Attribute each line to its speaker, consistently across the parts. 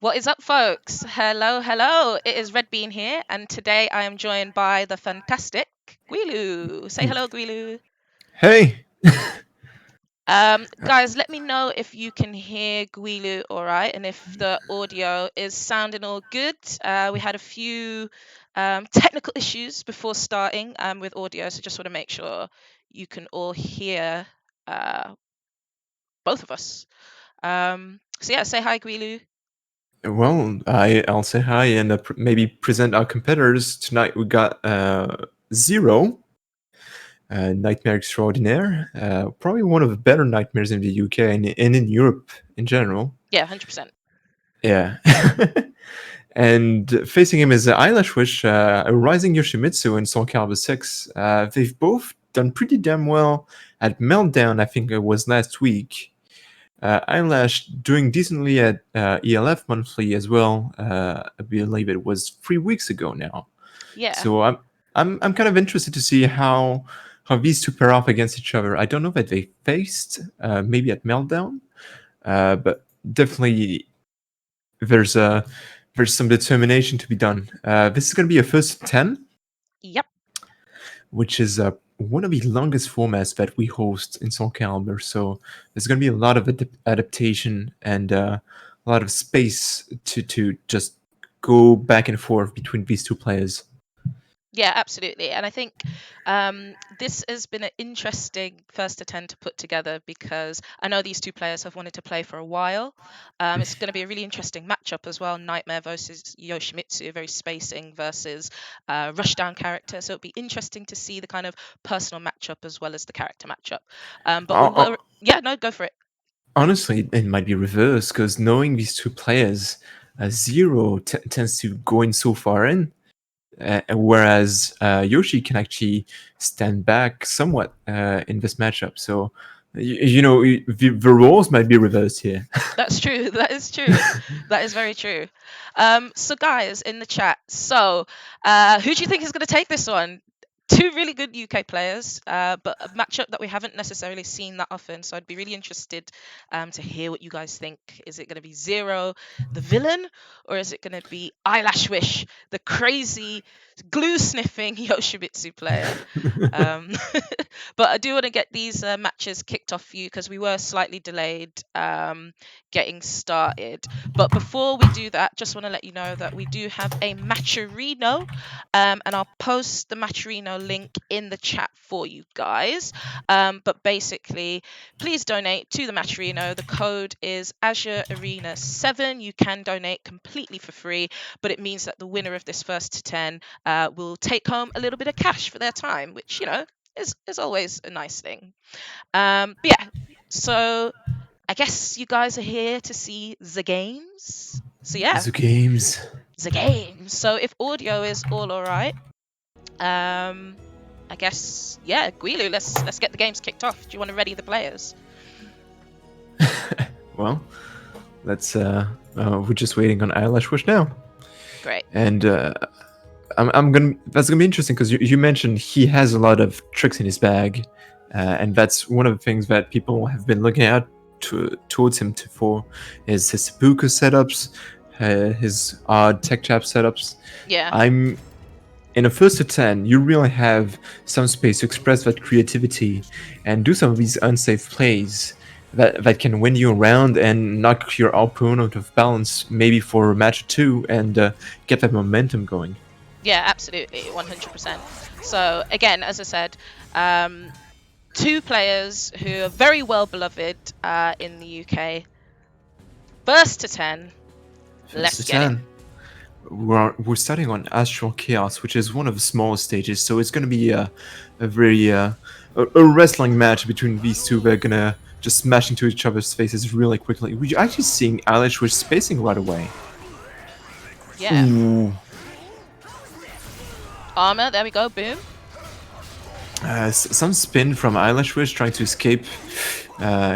Speaker 1: What is up, folks? Hello, hello. It is Redbean here, and today I am joined by the fantastic Guilu. Say hello, Guilu.
Speaker 2: Hey.
Speaker 1: Guys, let me know if you can hear Guilu all right, and if the audio is sounding all good. We had a few technical issues before starting with audio, so just want to make sure you can all hear both of us. So yeah, say hi, Guilu.
Speaker 2: Well, I'll say hi and maybe present our competitors. Tonight we got Zer0, Nightmare Extraordinaire, probably one of the better nightmares in the UK and in Europe in general.
Speaker 1: Yeah, 100%.
Speaker 2: Yeah. And facing him is Eyelash Wish, a rising Yoshimitsu in SoulCalibur 6. They've both done pretty damn well at Meltdown, I think it was last week. Eyelash doing decently at ELF monthly as well. I believe it was 3 weeks ago now.
Speaker 1: Yeah.
Speaker 2: So I'm kind of interested to see how these two pair off against each other. I don't know that they faced maybe at Meltdown, but definitely there's some determination to be done. This is going to be a first 10.
Speaker 1: Yep.
Speaker 2: Which is one of the longest formats that we host in SoulCalibur. So there's going to be a lot of adaptation and a lot of space to just go back and forth between these two players.
Speaker 1: Yeah, absolutely. And I think this has been an interesting first to 10 to put together because I know these two players have wanted to play for a while. It's going to be a really interesting matchup as well. Nightmare versus Yoshimitsu, very spacing versus rushdown character. So it'll be interesting to see the kind of personal matchup as well as the character matchup. Yeah, no, go for it.
Speaker 2: Honestly, it might be reversed because knowing these two players, Zer0 tends to go in so far in. Whereas Yoshi can actually stand back somewhat in this matchup. So, the roles might be reversed here.
Speaker 1: That's true. That is true. That is very true. So guys in the chat, so who do you think is going to take this one? Two really good UK players, but a matchup that we haven't necessarily seen that often. So I'd be really interested to hear what you guys think. Is it going to be Zer0, the villain, or is it going to be Eyelash Wish, the crazy glue sniffing Yoshimitsu player? But I do want to get these matches kicked off for you because we were slightly delayed getting started. But before we do that, just want to let you know that we do have a Matcherino, and I'll post the Matcherino link in the chat for you guys. But basically, please donate to the Matcherino. The code is Azure Arena 7. You can donate completely for free, but it means that the winner of this first to 10 will take home a little bit of cash for their time, which, you know, is always a nice thing. But yeah, so I guess you guys are here to see the games. So yeah,
Speaker 2: The games.
Speaker 1: the games. So if audio is all right, I guess yeah, Guilu, let's get the games kicked off. Do you want to ready the players?
Speaker 2: Well, let's. We're just waiting on Eyelash Wish now.
Speaker 1: Great.
Speaker 2: And that's gonna be interesting because you mentioned he has a lot of tricks in his bag, and that's one of the things that people have been looking at towards him for is his seppuku setups, his odd tech chap setups.
Speaker 1: Yeah.
Speaker 2: I'm in a first to 10, you really have some space to express that creativity and do some of these unsafe plays that can win you around and knock your opponent off balance maybe for a match or two and get that momentum going.
Speaker 1: Yeah, absolutely, 100%. So again, as I said, two players who are very well beloved in the UK. First to 10. Let's get it.
Speaker 2: We're starting on Astral Chaos, which is one of the smallest stages, so it's going to be a very a wrestling match between these two. They're gonna just smash into each other's faces really quickly. We're actually seeing EyelashWish spacing right away.
Speaker 1: Yeah.
Speaker 2: Ooh.
Speaker 1: Armor, there we go, boom.
Speaker 2: Some spin from EyelashWish trying to escape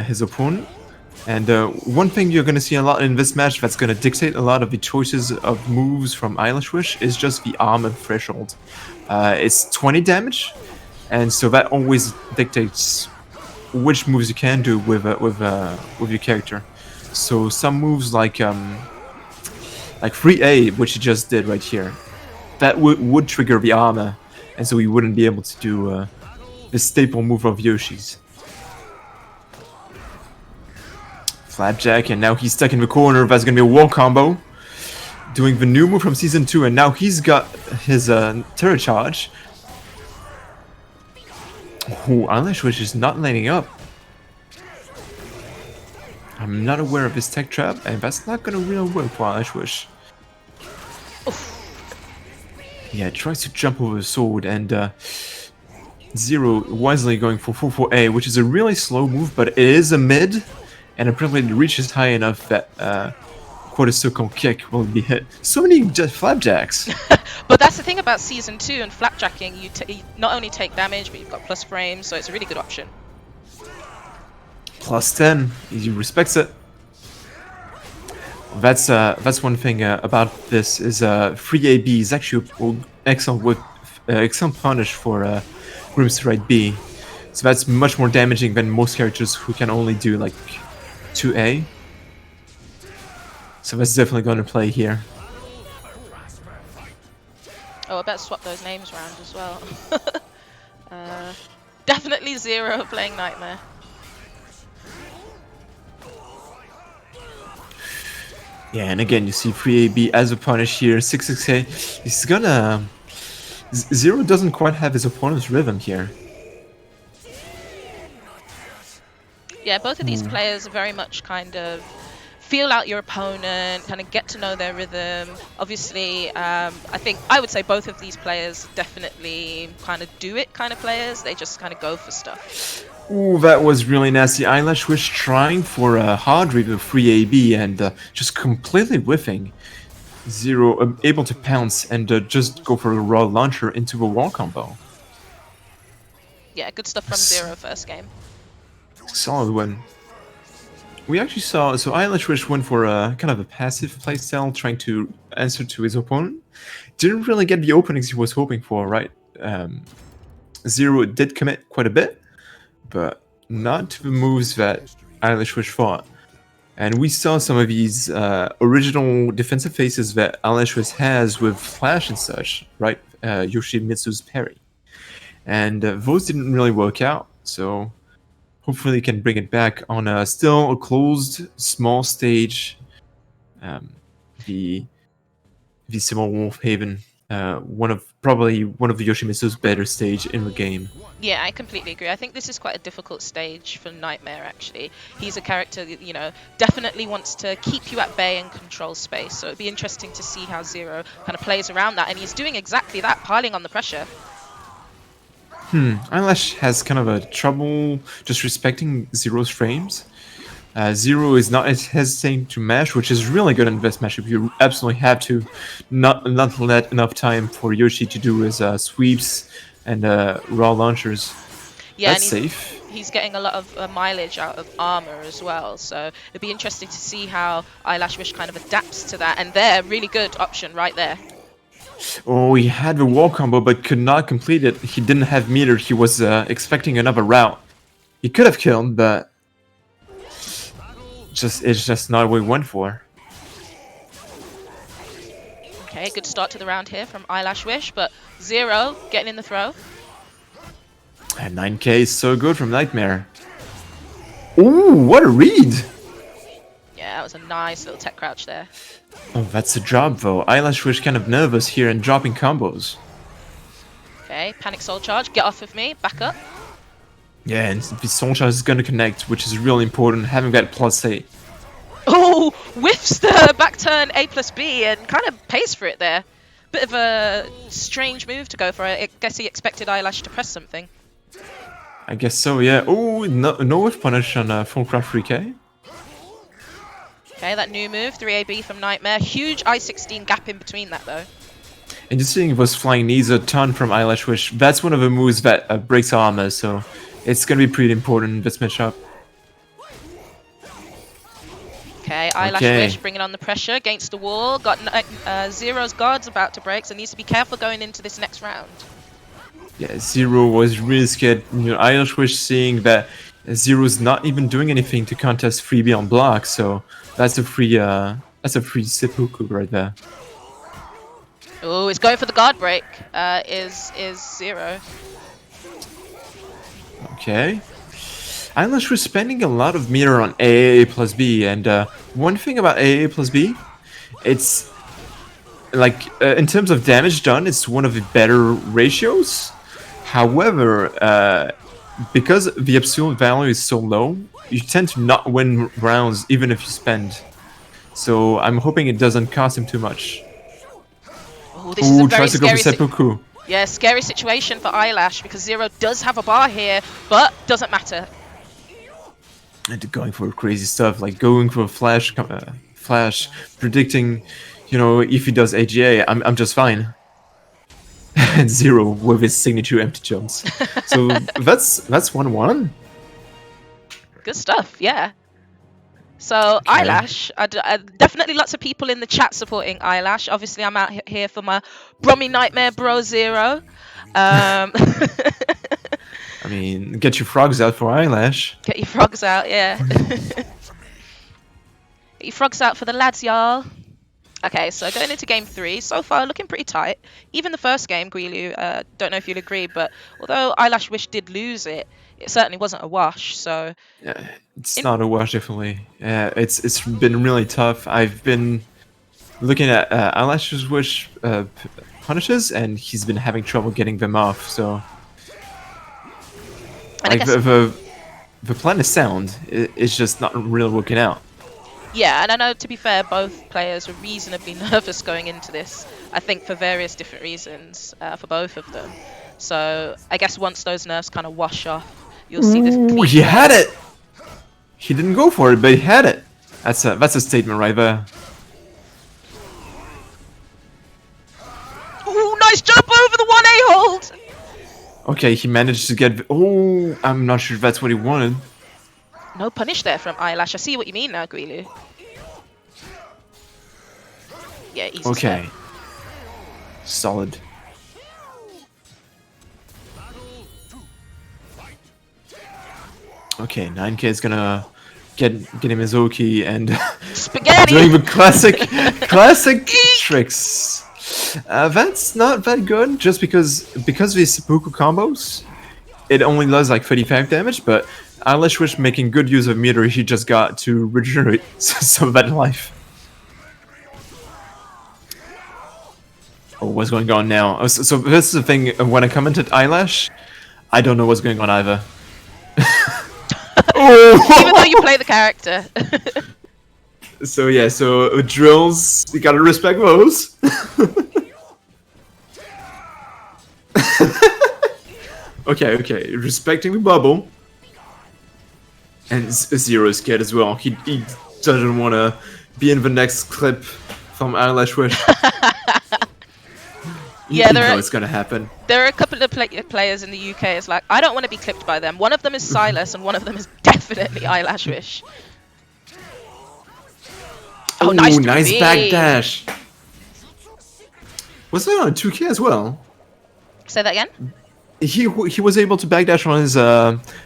Speaker 2: his opponent. And one thing you're going to see a lot in this match that's going to dictate a lot of the choices of moves from EyelashWish is just the armor threshold. It's 20 damage, and so that always dictates which moves you can do with your character. So some moves like like free A, which he just did right here. That would trigger the armor, and so he wouldn't be able to do the staple move of Yoshi's. Flapjack, and now he's stuck in the corner. That's gonna be a wall combo. Doing the new move from Season 2, and now he's got his turret charge. Oh, EyelashWish is not lining up. I'm not aware of his tech trap, and that's not gonna really work for EyelashWish. Yeah, tries to jump over the sword, and Zer0 wisely going for 4-4-A, which is a really slow move, but it is a mid, and apparently it reaches high enough that quarter circle kick will be hit. So many flapjacks.
Speaker 1: But that's the thing about Season 2 and flapjacking, you not only take damage, but you've got plus frames, so it's a really good option.
Speaker 2: Plus 10, he respects it. That's one thing about this is free AB is actually excellent punish for rooms to right B. So that's much more damaging than most characters who can only do like 2A. So that's definitely going to play here.
Speaker 1: Oh, I better swap those names around as well. Definitely Zer0 playing Nightmare.
Speaker 2: Yeah, and again, you see free AB as a punish here, 6-6A. He's gonna... Zer0 doesn't quite have his opponent's rhythm here.
Speaker 1: Yeah, both of these players are very much kind of feel out your opponent, kind of get to know their rhythm. Obviously, I think I would say both of these players definitely kind of do it kind of players. They just kind of go for stuff.
Speaker 2: Ooh, that was really nasty. EyelashWish trying for a hard read with free AB and just completely whiffing. Zer0 able to pounce and just go for a raw launcher into a wall combo.
Speaker 1: Yeah, good stuff from Zer0 first game.
Speaker 2: Solid win. We actually saw, so EyelashWish went for a kind of a passive playstyle, trying to answer to his opponent. Didn't really get the openings he was hoping for, right? Zer0 did commit quite a bit, but not to the moves that EyelashWish fought. And we saw some of these original defensive phases that EyelashWish has with Flash and such, right? Yoshimitsu's parry. And those didn't really work out, so hopefully can bring it back on a still a closed, small stage. The Simul Wolf Haven, probably one of the Yoshimitsu's better stage in the game.
Speaker 1: Yeah, I completely agree. I think this is quite a difficult stage for Nightmare, actually. He's a character that, you know, definitely wants to keep you at bay and control space. So it'd be interesting to see how Zer0 kind of plays around that. And he's doing exactly that, piling on the pressure.
Speaker 2: Eyelash has kind of a trouble just respecting Zer0's frames. Zer0 is not hesitating to mash, which is really good in this matchup. You absolutely have to not let enough time for Yoshi to do his sweeps and raw launchers.
Speaker 1: Yeah,
Speaker 2: that's safe.
Speaker 1: He's getting a lot of mileage out of armor as well, so it'd be interesting to see how EyelashWish kind of adapts to that. And they're a really good option right there.
Speaker 2: Oh, he had the wall combo but could not complete it. He didn't have meter. He was expecting another route. He could have killed, but it's just not what he went for.
Speaker 1: Okay, good start to the round here from EyelashWish, but Zer0 getting in the throw.
Speaker 2: And 9k is so good from Nightmare. Ooh, what a read!
Speaker 1: Yeah, that was a nice little tech crouch there.
Speaker 2: Oh, that's a job though. EyelashWish kind of nervous here and dropping combos.
Speaker 1: Okay, panic soul charge, get off of me, back up.
Speaker 2: Yeah, and the soul charge is gonna connect, which is really important, having that plus 8.
Speaker 1: Oh, whiffs the back turn A plus B and kind of pays for it there. Bit of a strange move to go for. I guess he expected Eyelash to press something.
Speaker 2: I guess so, yeah. Oh, no whiff punish on Fullcraft 3k.
Speaker 1: Okay, that new move, 3AB from Nightmare. Huge I-16 gap in between that, though.
Speaker 2: And just seeing those flying knees a ton from EyelashWish, that's one of the moves that breaks armor, so it's going to be pretty important in this matchup.
Speaker 1: Okay, EyelashWish bringing on the pressure against the wall. Got Zer0's guards about to break, so needs to be careful going into this next round.
Speaker 2: Yeah, Zer0 was really scared. You know, EyelashWish seeing that Zer0's not even doing anything to contest freebie on block, so that's a free That's a free seppuku right there.
Speaker 1: Oh, it's going for the guard break. Is Zer0.
Speaker 2: Okay. Eyelash was spending a lot of meter on AA plus B, and one thing about AA plus B, it's like in terms of damage done, it's one of the better ratios. However, because the absolute value is so low, you tend to not win rounds even if you spend. So I'm hoping it doesn't cost him too much.
Speaker 1: Oh, this is a very
Speaker 2: tries to go for
Speaker 1: scary
Speaker 2: seppuku.
Speaker 1: yeah, scary situation for Eyelash because Zer0 does have a bar here, but doesn't matter.
Speaker 2: And going for crazy stuff, like going for a flash, predicting, you know, if he does AGA, I'm just fine. And Zer0 with his signature empty jumps. So that's 1-1.
Speaker 1: Good stuff, yeah. So
Speaker 2: Okay.
Speaker 1: Eyelash, definitely lots of people in the chat supporting Eyelash. Obviously, I'm out here for my Brummy Nightmare bro Zer0.
Speaker 2: I mean, get your frogs out for Eyelash.
Speaker 1: Get your frogs out, yeah. Get your frogs out for the lads, y'all. Okay, so going into game 3, so far looking pretty tight. Even the first game, Guilu, don't know if you'll agree, but although EyelashWish did lose it, it certainly wasn't a wash. So
Speaker 2: Yeah, it's not a wash, definitely. Yeah, it's been really tough. I've been looking at EyelashWish punishes, and he's been having trouble getting them off. So,
Speaker 1: and
Speaker 2: like the plan is sound. It's just not really working out.
Speaker 1: yeah, and I know, to be fair, both players were reasonably nervous going into this. I think for various different reasons for both of them. So I guess once those nerves kind of wash off, you'll see this.
Speaker 2: Ooh, he had it. He didn't go for it, but he had it. That's a statement right there.
Speaker 1: Oh, nice jump over the 1A hold.
Speaker 2: Okay, he managed to get. Oh, I'm not sure if that's what he wanted.
Speaker 1: No punish there from Eyelash. I see what you mean now, Guilu. Yeah, easy.
Speaker 2: Okay.
Speaker 1: Step.
Speaker 2: Solid. Okay, 9K is gonna get him his Oki and
Speaker 1: Spaghetti.
Speaker 2: doing the classic tricks. That's not that good, just because these seppuku combos, it only does like 35 damage, but EyelashWish making good use of meter he just got to regenerate some of that life. Oh, what's going on now? So this is the thing, when I commented Eyelash, I don't know what's going on either.
Speaker 1: Oh! Even though you play the character.
Speaker 2: So yeah, so drills, you gotta respect those. Okay, respecting the bubble. And Zer0 is scared as well. He doesn't want to be in the next clip from EyelashWish.
Speaker 1: Yeah,
Speaker 2: you know it's gonna happen.
Speaker 1: There are a couple of players in the UK. It's like, I don't want to be clipped by them. One of them is Silas, and one of them is definitely EyelashWish. Oh, nice
Speaker 2: backdash. Was that on a 2K as well?
Speaker 1: Say that again.
Speaker 2: He was able to backdash on his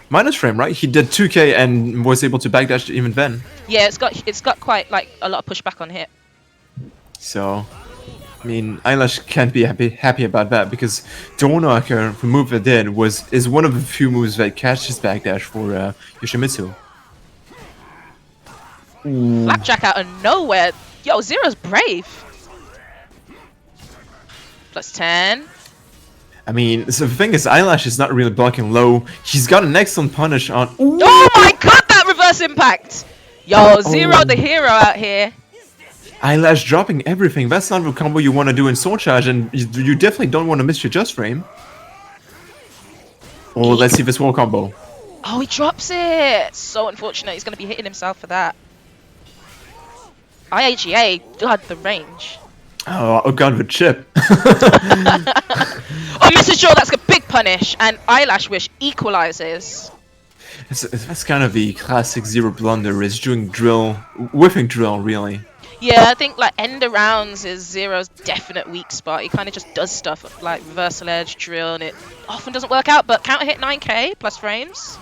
Speaker 2: minus frame, right? He did 2K and was able to backdash even then.
Speaker 1: Yeah, it's got quite like a lot of pushback on hit.
Speaker 2: So, I mean, Eyelash can't be happy about that, because Donaka, the move that did, is one of the few moves that catches backdash for Yoshimitsu.
Speaker 1: Flapjack out of nowhere. Yo, Zer0's brave. Plus 10.
Speaker 2: I mean, so the thing is, Eyelash is not really blocking low. He's got an excellent punish on. Ooh.
Speaker 1: Oh my god, that reverse impact! Yo, Zer0 the hero out here.
Speaker 2: Eyelash dropping everything. That's not the combo you want to do in Soul Charge, and you definitely don't want to miss your Just Frame. Oh, let's see this wall combo.
Speaker 1: Oh, he drops it! So unfortunate, he's going to be hitting himself for that. IAGA, god, the range.
Speaker 2: Oh god, the chip.
Speaker 1: Oh, Mr. Shaw, that's a big punish, and EyelashWish equalizes.
Speaker 2: That's kind of the classic Zer0 blunder, is doing drill, whiffing drill, really.
Speaker 1: Yeah, I think like end of rounds is Zer0's definite weak spot. He kind of just does stuff like reversal edge, drill, and it often doesn't work out, but counter hit 9k plus frames.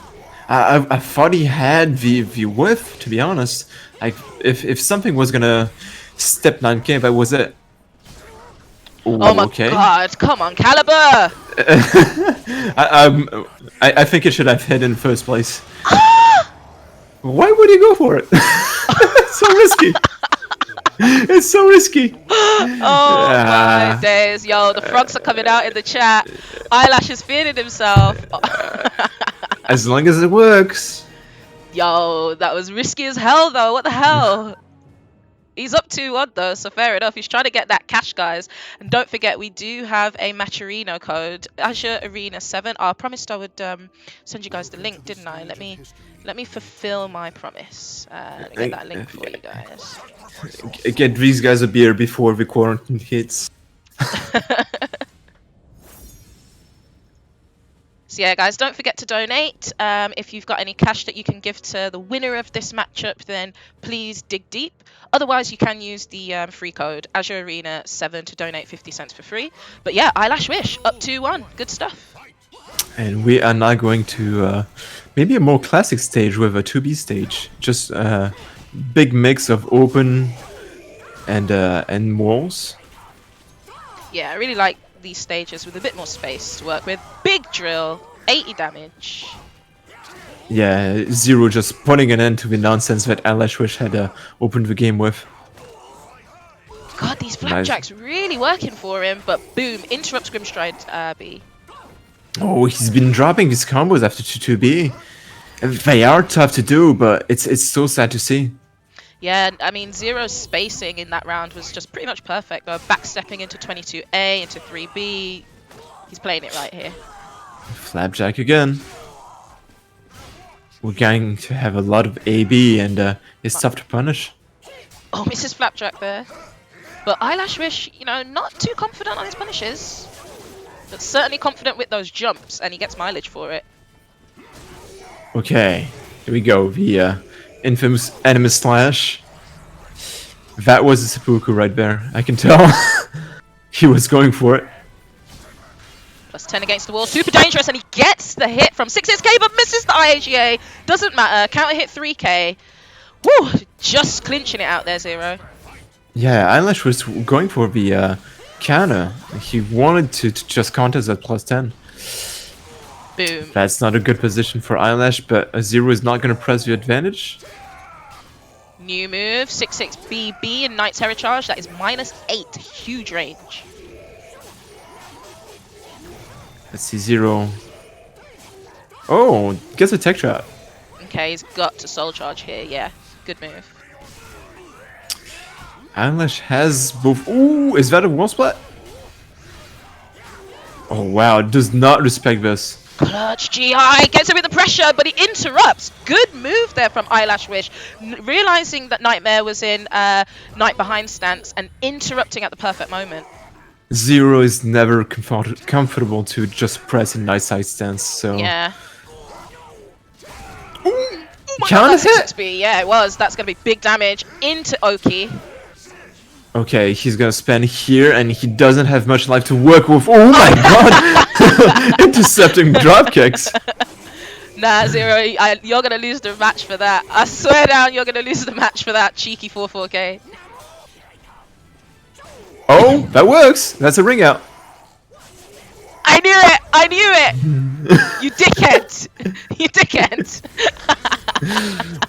Speaker 2: I thought he had the whiff, to be honest. Like, if something was gonna Step 9k, that was it. Ooh,
Speaker 1: Oh my
Speaker 2: okay.
Speaker 1: god, come on, Calibur!
Speaker 2: I think it should have hit in first place. Why would he go for it? It's so risky. It's so risky.
Speaker 1: Oh my days. Yo, the frogs are coming out in the chat. Eyelash is feeling himself.
Speaker 2: As long as it works.
Speaker 1: Yo, that was risky as hell though. What the hell? He's up 2-1 though, so fair enough. He's trying to get that cash, guys. And don't forget, we do have a Matcherino code, Azure Arena 7. I promised I would send you guys the link, didn't I? Let me fulfill my promise. Let me get that link for you guys.
Speaker 2: Get these guys a beer before the quarantine hits.
Speaker 1: So yeah, guys, don't forget to donate. If you've got any cash that you can give to the winner of this matchup, then please dig deep. Otherwise, you can use the free code Azure Arena 7 to donate 50 cents for free. But yeah, Eyelash Wish up 2-1. Good stuff.
Speaker 2: And we are now going to maybe a more classic stage with a 2B stage. Just a big mix of open and walls.
Speaker 1: Yeah, I really like these stages with a bit more space to work with. Big drill, 80 damage.
Speaker 2: Yeah, Zer0 just putting an end to the nonsense that EyelashWish had opened the game with.
Speaker 1: God, these flapjacks really working for him, but boom, interrupts Grimstride B.
Speaker 2: Oh, he's been dropping his combos after 2B. They are tough to do, but it's so sad to see.
Speaker 1: Yeah, I mean, Zer0's spacing in that round was just pretty much perfect. Backstepping into 22A, into 3B. He's playing it right here.
Speaker 2: Flapjack again. We're going to have a lot of AB, and it's tough to punish.
Speaker 1: Oh, misses Flapjack there. But EyelashWish, you know, not too confident on his punishes. But certainly confident with those jumps, and he gets mileage for it.
Speaker 2: Okay, here we go. The infamous enemy slash. That was a seppuku right there. I can tell. He was going for it.
Speaker 1: Plus 10 against the wall, super dangerous, and he gets the hit from 6k, but misses the IAGA. Doesn't matter, counter hit 3k. Woo, just clinching it out there, Zer0.
Speaker 2: Yeah, Eyelash was going for the counter. He wanted to just contest at plus 10.
Speaker 1: Boom.
Speaker 2: That's not a good position for Eyelash, but Zer0 is not going to press the advantage.
Speaker 1: New move, 6-6 BB and Knight's Heritage. That is -8, huge range.
Speaker 2: Let's see, Zer0. Oh, gets a tech trap.
Speaker 1: Okay, he's got to soul charge here. Yeah, good move.
Speaker 2: Eyelash has both. Ooh, is that a wall splat? Oh wow, does not respect this.
Speaker 1: Clutch GI gets him with the pressure, but he interrupts. Good move there from EyelashWish, realizing that Nightmare was in Knight behind stance and interrupting at the perfect moment.
Speaker 2: Zer0 is never comfortable to just press in nice side stance, so...
Speaker 1: Yeah.
Speaker 2: Ooh,
Speaker 1: Counter hit? Yeah, it was. That's going to be big damage into Oki.
Speaker 2: Okay, he's going to spend here, and he doesn't have much life to work with. Oh my god! Intercepting drop kicks.
Speaker 1: Nah, Zer0, you're going to lose the match for that. I swear down, you're going to lose the match for that cheeky 4-4K.
Speaker 2: Oh, that works. That's a ring out.
Speaker 1: I knew it! I knew it! You dickhead! You dickhead!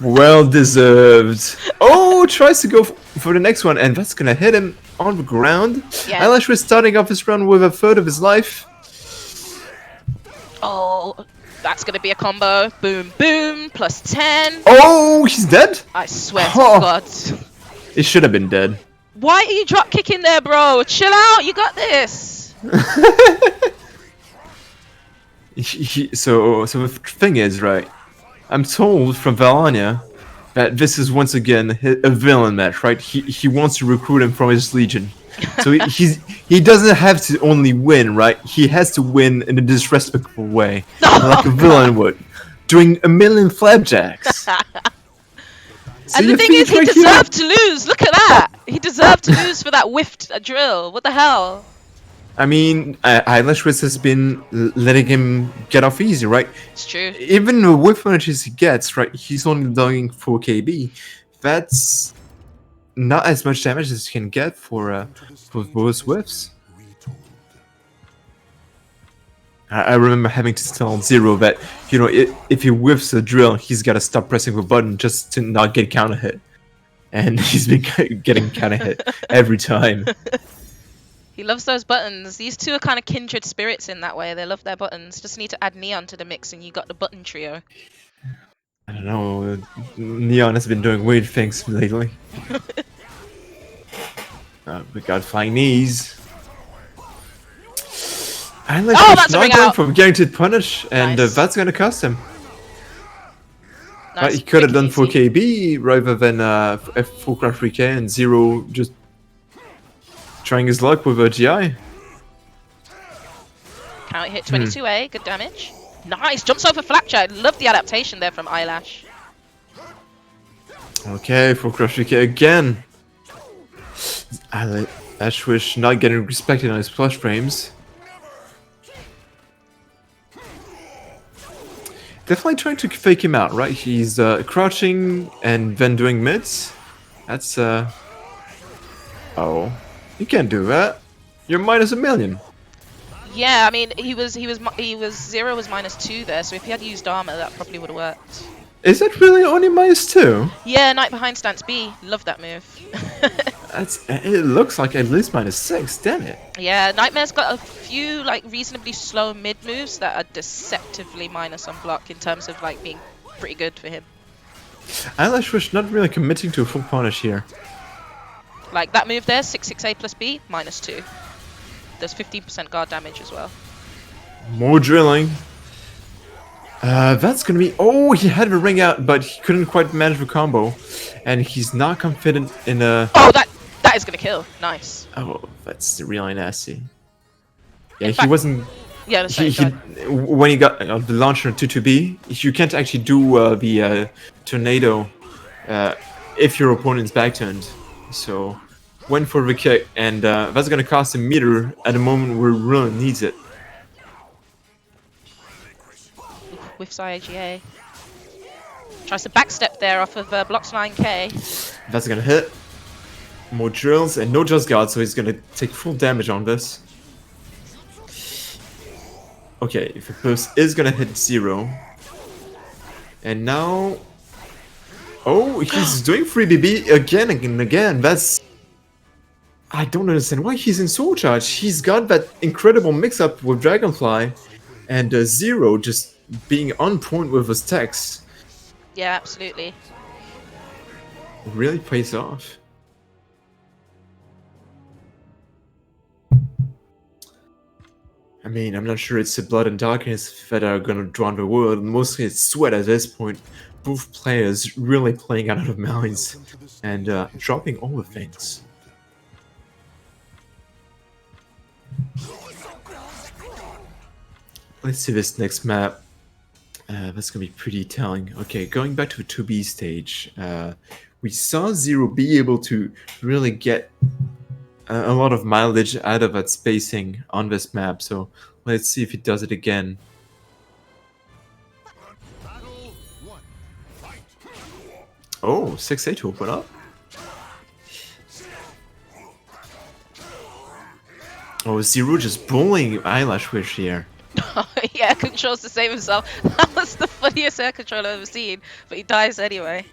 Speaker 2: Well deserved. Oh, tries to go for the next one, and that's gonna hit him on the ground.
Speaker 1: Yeah.
Speaker 2: Eyelash was starting off his run with a third of his life.
Speaker 1: Oh, that's gonna be a combo. Boom, boom, plus 10.
Speaker 2: Oh, he's dead?
Speaker 1: I swear to
Speaker 2: Oh.
Speaker 1: God.
Speaker 2: He should have been dead.
Speaker 1: Why are you drop kicking there, bro? Chill out, you got this.
Speaker 2: So the thing is, right, I'm told from Valania that this is once again a villain match, right? He wants to recruit him from his legion. So he doesn't have to only win, right? He has to win in a disrespectful way, like a villain would, doing a million flapjacks. So
Speaker 1: And the thing is, he deserved to lose. Look at that. He deserved to lose for that whiffed drill. What the hell?
Speaker 2: I mean, EyelashWish has been letting him get off easy, right?
Speaker 1: It's true.
Speaker 2: Even the whiff punishes he gets, right? He's only doing 4 KB. That's not as much damage as you can get for both whiffs. I remember having to tell Zer0 that, you know, if he whiffs a drill, he's got to stop pressing the button just to not get counter hit. And he's been getting counter hit every time.
Speaker 1: He loves those buttons. These two are kind of kindred spirits in that way. They love their buttons. Just need to add Neon to the mix and you got the button trio.
Speaker 2: I don't know, Neon has been doing weird things lately. We got flying knees. Eye Lash Wish
Speaker 1: that's a
Speaker 2: not
Speaker 1: ring
Speaker 2: going
Speaker 1: out.
Speaker 2: for guaranteed punish, and
Speaker 1: Nice.
Speaker 2: that's gonna cost him.
Speaker 1: Nice,
Speaker 2: He could have
Speaker 1: quick and
Speaker 2: done 4
Speaker 1: easy.
Speaker 2: KB rather than full craft 3K and Zer0 just trying his luck with a GI.
Speaker 1: Count hit 22A, good damage. Nice, jumps over Flapjack. Love the adaptation there from Eyelash.
Speaker 2: Okay, full craft 3K again. Eye Lash Wish not getting respected on his plush frames. Definitely trying to fake him out, right? He's crouching and then doing mids. That's oh, you can't do that. You're minus 1,000,000.
Speaker 1: Yeah, I mean he was Zer0 was -2 there, so if he had used armor, that probably would have worked.
Speaker 2: Is that really only -2?
Speaker 1: Yeah, Knight behind stance B. Love that move.
Speaker 2: It looks like at least -6. Damn it.
Speaker 1: Yeah, Nightmare's got a few like reasonably slow mid moves that are deceptively minus on block in terms of like being pretty good for him.
Speaker 2: Eye Lash Wish not really committing to a full punish here.
Speaker 1: Like that move there, 6/6A plus B, -2. There's 15% guard damage as well.
Speaker 2: More drilling. That's gonna be. Oh, he had the ring out, but he couldn't quite manage the combo, and he's not confident in a.
Speaker 1: Oh, that is gonna kill. Nice.
Speaker 2: Oh, that's really nasty. Yeah,
Speaker 1: In
Speaker 2: he
Speaker 1: fact-
Speaker 2: wasn't.
Speaker 1: Yeah, that's right.
Speaker 2: When he got the launcher 2-2B, you can't actually do the tornado if your opponent's back turned. So went for the kick, and that's gonna cost him meter at a moment where he really needs it.
Speaker 1: Whiffs IAGA. Tries to backstep there off of blocks 9K.
Speaker 2: That's gonna hit. More drills and no just guard, so he's gonna take full damage on this. Okay, if the burst is gonna hit Zer0. And now. Oh, he's doing 3BB again and again. That's. I don't understand why he's in Soul Charge. He's got that incredible mix up with Dragonfly and Zer0 just being on point with his techs.
Speaker 1: Yeah, absolutely.
Speaker 2: Really pays off. I mean, I'm not sure it's the blood and darkness that are gonna drown the world. Mostly it's sweat at this point. Both players really playing out of minds and dropping all the things. Let's see this next map. That's gonna be pretty telling. Okay, going back to the 2B stage, we saw Zer0 be able to really get a lot of mileage out of that spacing on this map, so let's see if he does it again. Oh, 6A to open up. Oh, Zer0 just bullying Eye Lash Wish here.
Speaker 1: Yeah, controls to save himself. That was the funniest air control I've ever seen, but he dies anyway.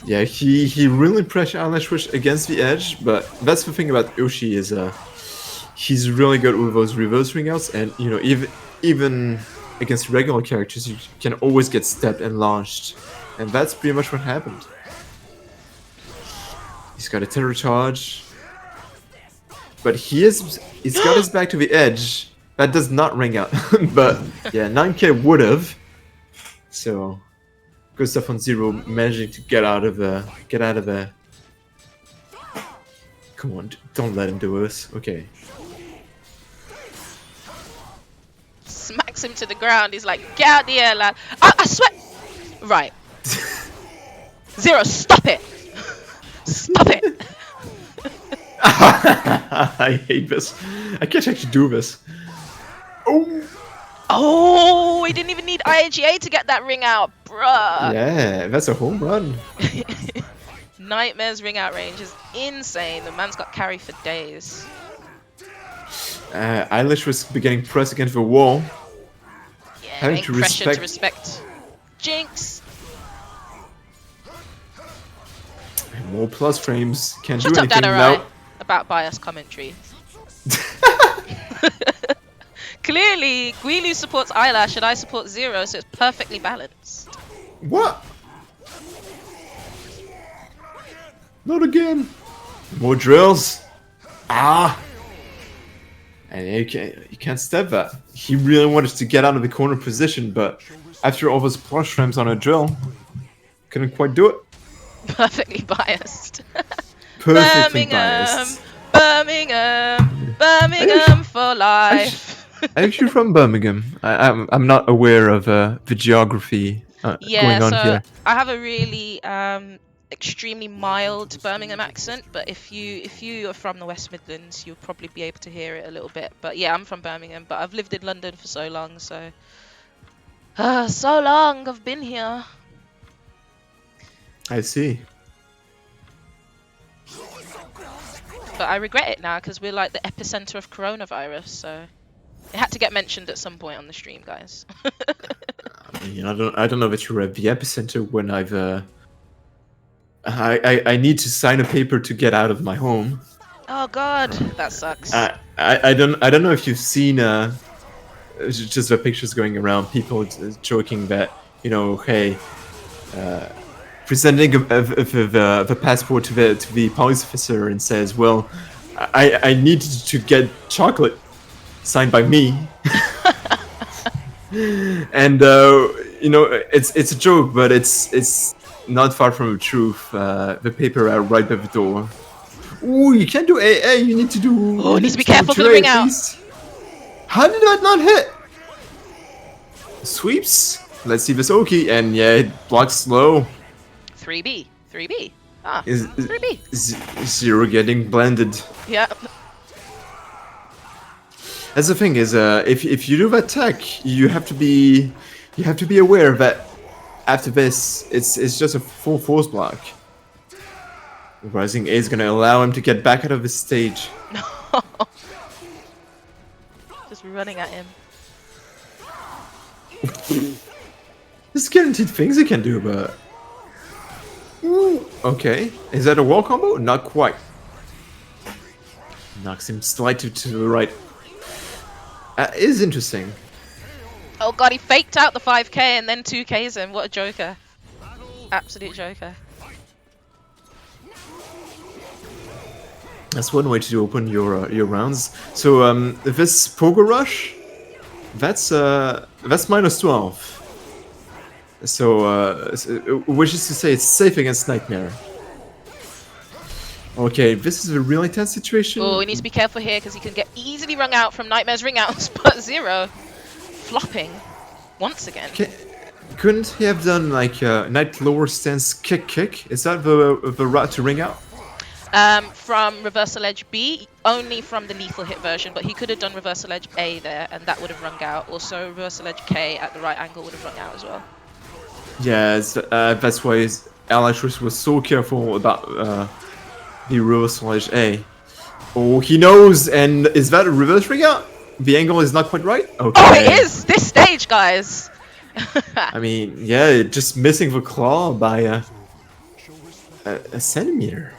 Speaker 2: Yeah, he really pressured Eye Lash Wish against the edge, but that's the thing about Yoshi is he's really good with those reverse ring outs, and you know even against regular characters you can always get stepped and launched, and that's pretty much what happened. He's got a terror charge, but he's got his back to the edge. That does not ring out, but yeah, 9K would have. So good stuff on Zer0 managing to get out of there. Come on, don't let him do this. Okay.
Speaker 1: Smacks him to the ground. He's like, get out the air, lad. I swear. Right. Zer0, stop it. Stop it.
Speaker 2: I hate this. I can't actually do this.
Speaker 1: Oh, he didn't even need IAGA to get that ring out, bruh.
Speaker 2: Yeah, that's a home run.
Speaker 1: Nightmare's ring out range is insane. The man's got carry for days.
Speaker 2: Eyelash was getting pressed against the wall.
Speaker 1: Yeah,
Speaker 2: Having
Speaker 1: ain't
Speaker 2: to
Speaker 1: pressure to
Speaker 2: respect.
Speaker 1: respect. Jinx!
Speaker 2: More plus frames. Can't
Speaker 1: Shut
Speaker 2: do
Speaker 1: up,
Speaker 2: anything
Speaker 1: Danarai,
Speaker 2: now.
Speaker 1: about bias commentary. Clearly, Guilu supports Eyelash and I support Zer0, so it's perfectly balanced.
Speaker 2: What? Not again. More drills. Ah. And you can't step that. He really wanted to get out of the corner position, but after all those plus frames on a drill, couldn't quite do it.
Speaker 1: Perfectly biased.
Speaker 2: Perfectly
Speaker 1: Birmingham,
Speaker 2: biased.
Speaker 1: Birmingham, Birmingham for life.
Speaker 2: Actually, from Birmingham. I'm not aware of the geography
Speaker 1: Yeah,
Speaker 2: going on
Speaker 1: so
Speaker 2: here.
Speaker 1: I have a really extremely mild Birmingham accent, but if you are from the West Midlands, you'll probably be able to hear it a little bit. But yeah, I'm from Birmingham, but I've lived in London for so long, so so long I've been here.
Speaker 2: I see.
Speaker 1: But I regret it now because we're like the epicenter of coronavirus, so it had to get mentioned at some point on the stream, guys.
Speaker 2: I mean, I don't know that you're at the epicenter when I need to sign a paper to get out of my home.
Speaker 1: Oh god, that sucks.
Speaker 2: I don't know if you've seen just the pictures going around, people joking that, you know, hey, presenting the passport to the police officer and says, well, I need to get chocolate signed by me. And you know, it's a joke, but it's not far from the truth. The paper out right by the door. Ooh, you can't do AA. You need to do.
Speaker 1: Oh,
Speaker 2: you
Speaker 1: needs to be
Speaker 2: do
Speaker 1: careful for the
Speaker 2: Dre
Speaker 1: ring
Speaker 2: at
Speaker 1: out.
Speaker 2: least. How did that not hit? Sweeps. Let's see this Oki, and yeah, it blocks slow.
Speaker 1: 3B. Ah,
Speaker 2: Is
Speaker 1: 3B.
Speaker 2: Zer0 getting blended?
Speaker 1: Yeah.
Speaker 2: That's the thing is, if you do that tech, you have to be aware that after this, it's just a full force block. Rising A is gonna allow him to get back out of his stage.
Speaker 1: Just running at him.
Speaker 2: There's guaranteed things he can do, but ooh, okay, is that a wall combo? Not quite. Knocks him slightly to the right. Is interesting.
Speaker 1: Oh god, he faked out the 5k and then 2ks him. What a joker. Absolute joker.
Speaker 2: That's one way to open your rounds. So this Pogo Rush, that's -12. So which is to say it's safe against Nightmare. Okay, this is a really tense situation.
Speaker 1: Oh, he needs to be careful here because he can get easily wrung out from Nightmare's ring outs, but Zer0 flopping once again.
Speaker 2: Couldn't he have done like Night lower stance kick? Is that the route to ring out?
Speaker 1: From reversal edge B, only from the lethal hit version, but he could have done reversal edge A there, and that would have rung out. Also, reversal edge K at the right angle would have rung out as well.
Speaker 2: Yeah, that's why EyelashWish was so careful about the reversal edge A. Oh, he knows, and is that a reverse ring out? The angle is not quite right? Okay.
Speaker 1: Oh, it is! This stage, guys!
Speaker 2: I mean, yeah, just missing the claw by a centimeter.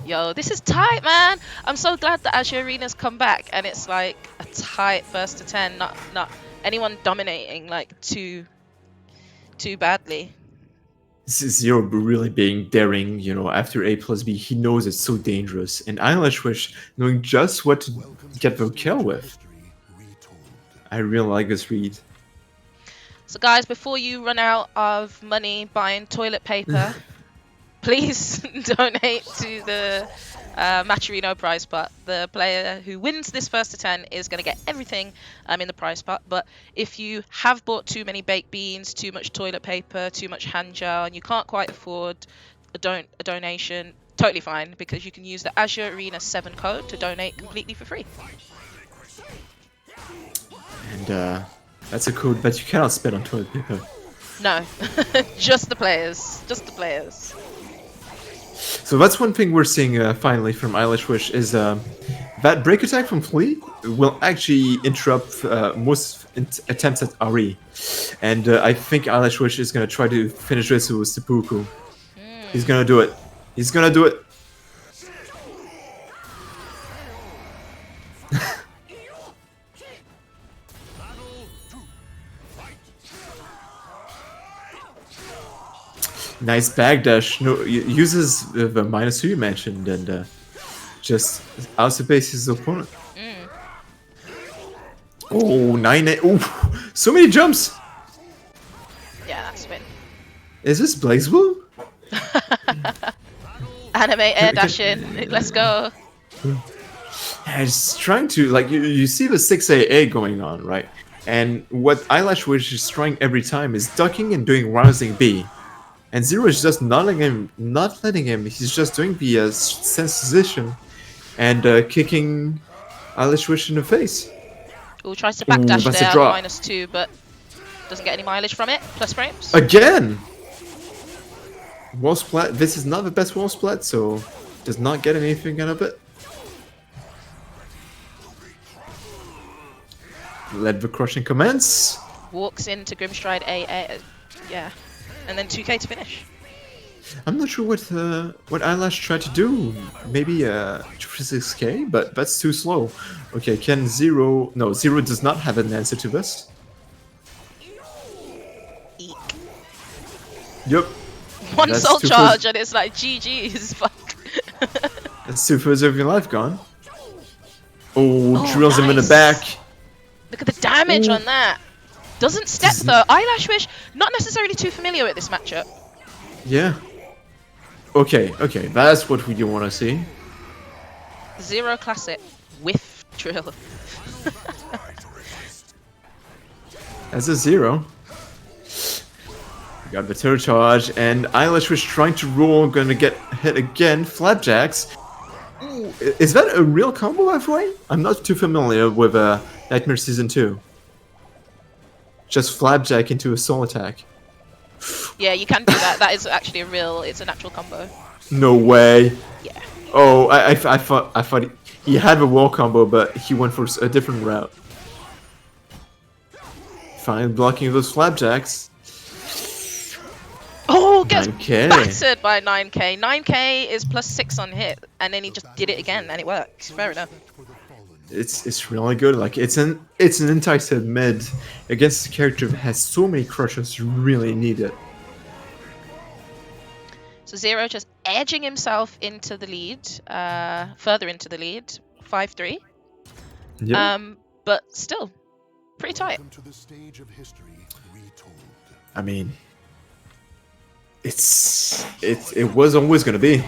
Speaker 1: Yo, this is tight, man. I'm so glad that Azure Arena's come back and it's like a tight first to 10, not anyone dominating like too badly.
Speaker 2: This is Zer0 really being daring, you know, after A plus B, he knows it's so dangerous. And EyelashWish knowing just what to get the kill with. I really like this read.
Speaker 1: So guys, before you run out of money buying toilet paper, please donate to the Matcherino prize pot. The player who wins this first to 10 is going to get everything in the prize pot. But if you have bought too many baked beans, too much toilet paper, too much hand gel, and you can't quite afford a donation, totally fine, because you can use the Azure Arena 7 code to donate completely for free.
Speaker 2: And that's a code that you cannot spend on toilet paper.
Speaker 1: No, just the players. Just the players.
Speaker 2: So that's one thing we're seeing finally from EyelashWish is that break attack from Flea will actually interrupt most attempts at RE. And I think EyelashWish is going to try to finish this with seppuku. He's going to do it. He's going to do it. Nice backdash. No, uses the -2 you mentioned and just outpaces his opponent. Oh, 9-8. Oh, so many jumps.
Speaker 1: Yeah, that's win.
Speaker 2: Is this BlazBlue?
Speaker 1: Anime air dashing. Let's go.
Speaker 2: It's trying to, like, you see the 6AA going on, right? And what EyelashWish is trying every time is ducking and doing rousing B. And Zer0 is just not letting him. He's just doing the sensation and kicking EyelashWish in the face.
Speaker 1: Ooh, tries to backdash
Speaker 2: that's
Speaker 1: there,
Speaker 2: a drop.
Speaker 1: -2, but doesn't get any mileage from it. Plus frames.
Speaker 2: Again! Wall splat. This is not the best wall splat, so does not get anything out of it. Let the crushing commence.
Speaker 1: Walks into Grimstride AA. Yeah. And then 2k to finish.
Speaker 2: I'm not sure what Eyelash tried to do. Maybe 6k, but that's too slow. Okay, can Zer0... No, Zer0 does not have an answer to this.
Speaker 1: Eek.
Speaker 2: Yep.
Speaker 1: One
Speaker 2: That's
Speaker 1: soul
Speaker 2: two
Speaker 1: charge and it's like GG's. Fuck.
Speaker 2: That's 2/3 of your life gone. Oh, drills him in the
Speaker 1: nice.
Speaker 2: back.
Speaker 1: Look at the damage on that. Doesn't step though. EyelashWish, not necessarily too familiar with this matchup.
Speaker 2: Yeah. Okay, that's what we want to see.
Speaker 1: Zer0 classic. Whiff drill.
Speaker 2: As a Zer0. We got the third charge, and EyelashWish trying to roll, gonna get hit again. Flapjacks. Ooh, is that a real combo, by the way? I'm not too familiar with Nightmare Season 2. Just flapjack into a soul attack.
Speaker 1: Yeah, you can do that. That is actually it's a natural combo.
Speaker 2: No way.
Speaker 1: Yeah.
Speaker 2: Oh, I thought he had a wall combo, but he went for a different route. Fine, blocking those flapjacks.
Speaker 1: Oh, gets
Speaker 2: 9K.
Speaker 1: battered by 9k. 9k is +6 on hit, and then he just did it again, and it works. Fair enough.
Speaker 2: It's really good. Like it's an entitled mid against a character that has so many crushes you really need it.
Speaker 1: So Zer0 just edging himself into the lead, further into the lead, 5-3.
Speaker 2: Yep.
Speaker 1: But still pretty tight.
Speaker 2: I mean, it was always gonna be.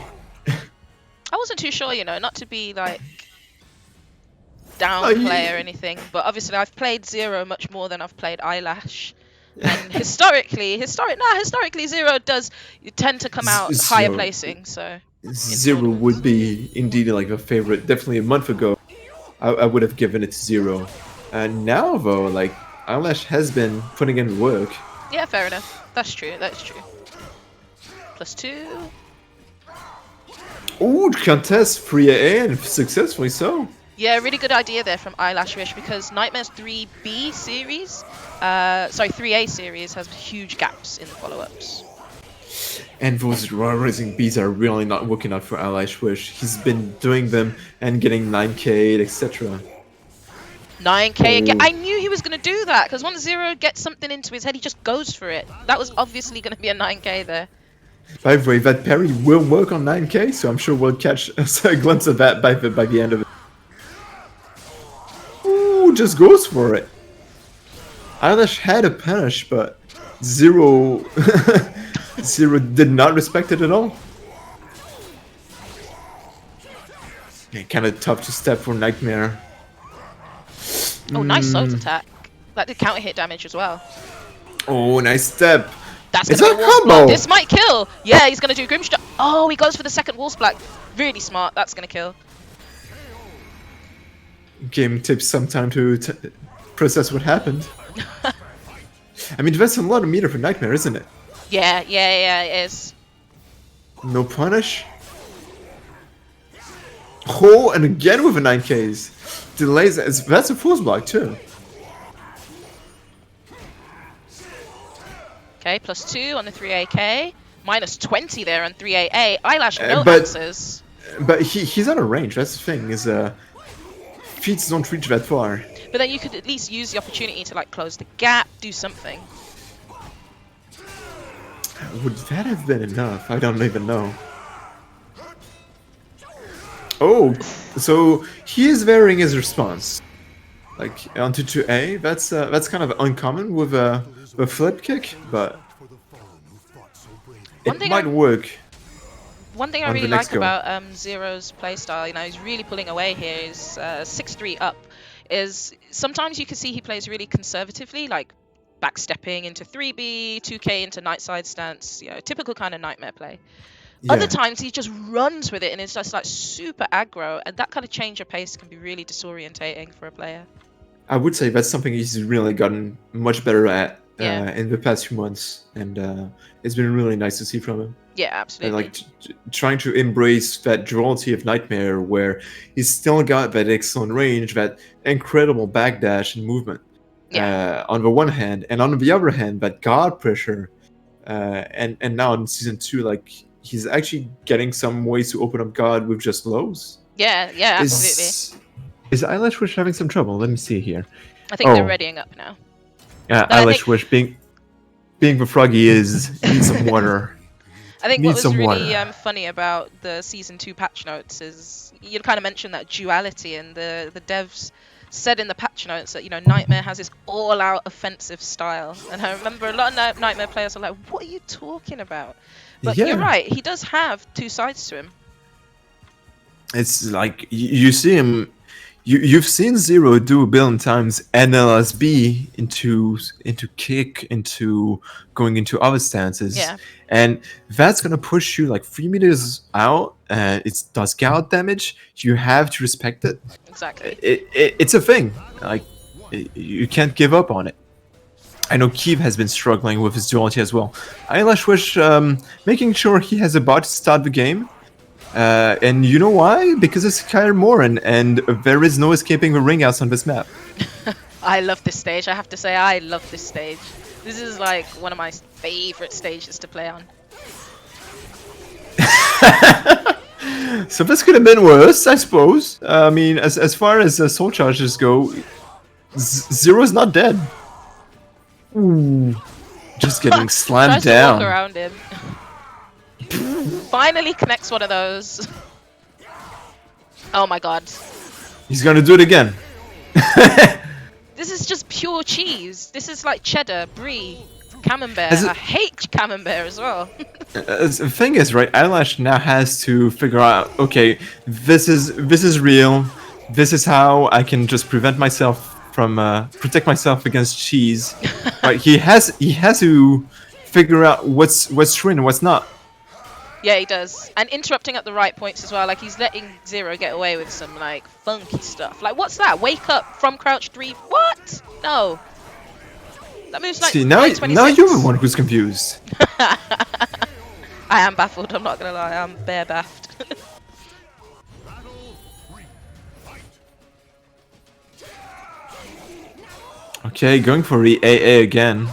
Speaker 1: I wasn't too sure, you know, not to be like downplay or anything, but obviously I've played Zer0 much more than I've played Eyelash, and historically Zer0 does tend to come out higher placing. So
Speaker 2: Zer0 would be indeed like a favorite. Definitely a month ago, I would have given it to Zer0, and now though, like Eyelash has been putting in work.
Speaker 1: Yeah, fair enough. That's true. That's true. +2.
Speaker 2: Ooh, contest 3AA and successfully so.
Speaker 1: Yeah, really good idea there from EyelashWish, because Nightmare's 3B series, 3A series has huge gaps in the follow-ups.
Speaker 2: And those rising bees are really not working out for EyelashWish. He's been doing them and getting 9k, etc.
Speaker 1: 9k again. I knew he was going to do that, because once Zer0 gets something into his head, he just goes for it. That was obviously going to be a 9k there.
Speaker 2: By the way, that parry will work on 9k, so I'm sure we'll catch a glimpse of that by the end of it. Ooh, just goes for it. Eyelash had a punish, but Zer0 did not respect it at all. Yeah, kind of tough to step for Nightmare.
Speaker 1: Oh, nice salt attack. That did counter hit damage as well.
Speaker 2: Oh, nice step.
Speaker 1: That's
Speaker 2: It's
Speaker 1: gonna
Speaker 2: a
Speaker 1: be a wall
Speaker 2: combo.
Speaker 1: splat. This might kill. Yeah, he's gonna do Grimstride. Oh, he goes for the second wall splat. Really smart. That's gonna kill.
Speaker 2: Game takes some time to process what happened. I mean, that's a lot of meter for Nightmare, isn't it?
Speaker 1: Yeah, it is.
Speaker 2: No punish. Oh, and again with a 9Ks. Delays. That's a force block too.
Speaker 1: Okay, +2 on the 3AK. -20 there on 3AA. Eyelash, no
Speaker 2: But
Speaker 1: answers.
Speaker 2: he's out of range. That's the thing. His feats don't reach that far.
Speaker 1: But then you could at least use the opportunity to like close the gap, do something.
Speaker 2: Would that have been enough? I don't even know. Oh, so he is varying his response. Like onto 2A, that's kind of uncommon with a flip kick, but it might work.
Speaker 1: One thing I really like about Zer0's playstyle, you know, he's really pulling away here. Is 6-3 up. Is sometimes you can see he plays really conservatively, like backstepping into 3B, 2K into night side stance, you know, typical kind of nightmare play. Yeah. Other times he just runs with it and it's just like super aggro, and that kind of change of pace can be really disorientating for a player.
Speaker 2: I would say that's something he's really gotten much better at in the past few months, and it's been really nice to see from him.
Speaker 1: Yeah, absolutely.
Speaker 2: And like trying to embrace that duality of Nightmare, where he's still got that excellent range, that incredible backdash and movement. Yeah. On the one hand, and on the other hand, that guard pressure, and now in season 2, like he's actually getting some ways to open up guard with just lows.
Speaker 1: Yeah, absolutely.
Speaker 2: Is EyelashWish having some trouble? Let me see here.
Speaker 1: I think they're readying up now.
Speaker 2: Yeah, EyelashWish being the froggy needs some water.
Speaker 1: I think what was really funny about the season 2 patch notes is you kind of mentioned that duality, and the devs said in the patch notes that, you know, Nightmare has this all-out offensive style, and I remember a lot of Nightmare players are like, "What are you talking about?" But you're right, he does have two sides to him.
Speaker 2: It's like you see him. You've seen Zer0 do a billion times NLSB into kick, into going into other stances.
Speaker 1: Yeah.
Speaker 2: And that's going to push you like 3 meters out, and it does gout damage. You have to respect it.
Speaker 1: Exactly.
Speaker 2: It's a thing. Like, you can't give up on it. I know Keeve has been struggling with his duality as well. EyelashWish making sure he has a bot to start the game. And you know why? Because it's Kyler Moran, and there is no escaping the ring outs on this map.
Speaker 1: I love this stage. I have to say, I love this stage. This is like one of my favorite stages to play on.
Speaker 2: So this could have been worse, I suppose. I mean, as far as soul charges go, Zer0's not dead. Ooh, just getting slammed down.
Speaker 1: To walk around him. Finally connects one of those. Oh my god.
Speaker 2: He's gonna do it again.
Speaker 1: This is just pure cheese. This is like cheddar, brie, camembert. I hate camembert as well.
Speaker 2: The thing is, right, Eyelash now has to figure out, okay, this is real. This is how I can just prevent myself from protect myself against cheese. Right, he has to figure out what's true and what's not.
Speaker 1: Yeah, he does. And interrupting at the right points as well. Like, he's letting Zer0 get away with some, like, funky stuff. Like, what's that? Wake up from crouch 3. What? No. That moves like
Speaker 2: See, now you're the one who's confused.
Speaker 1: I am baffled, I'm not going to lie. I'm bare baffed.
Speaker 2: Okay, going for the AA again.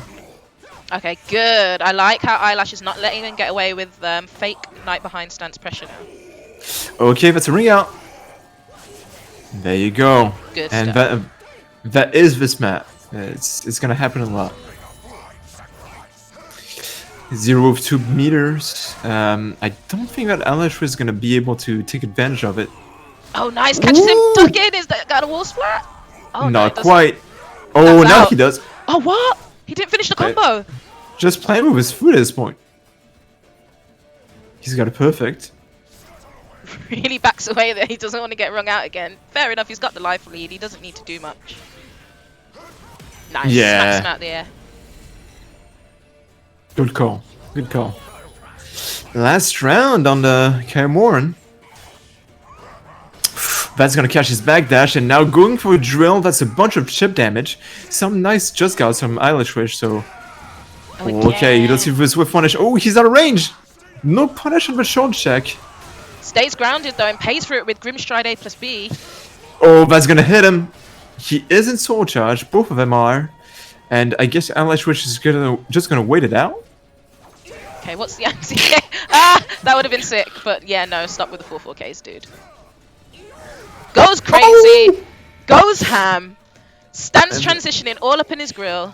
Speaker 1: Okay, good. I like how Eyelash is not letting him get away with fake night behind stance pressure now.
Speaker 2: Okay, that's a ring out. There you go.
Speaker 1: Good
Speaker 2: and
Speaker 1: stuff.
Speaker 2: that is this map. It's gonna happen a lot. 0 of 2 meters. I don't think that EyelashWish is gonna be able to take advantage of it.
Speaker 1: Oh, nice! Catches him ducking. Is that got a wall splat? Oh,
Speaker 2: not
Speaker 1: no,
Speaker 2: quite. Oh, now he does.
Speaker 1: Oh, what? He didn't finish the combo.
Speaker 2: Just playing with his foot at this point. He's got it perfect.
Speaker 1: Really backs away there. He doesn't want to get wrung out again. Fair enough. He's got the life lead. He doesn't need to do much. Nice.
Speaker 2: Yeah.
Speaker 1: Smacks him out the air.
Speaker 2: Good call. Good call. Last round on the Cameron. That's gonna catch his backdash, and now going for a drill. That's a bunch of chip damage. Some nice just guards from EyelashWish, so... Okay, you don't see this with punish. Oh, he's out of range! No punish on the short check.
Speaker 1: Stays grounded though and pays for it with Grimstride A+B.
Speaker 2: Oh, that's gonna hit him. He is in Soul Charge. Both of them are. And I guess EyelashWish is just gonna wait it out.
Speaker 1: Okay, what's the anti? Ah, that would have been sick. But yeah, no, stop with the 4-4Ks, dude. Goes crazy.
Speaker 2: Oh!
Speaker 1: Goes ham. Stands transitioning all up in his grill.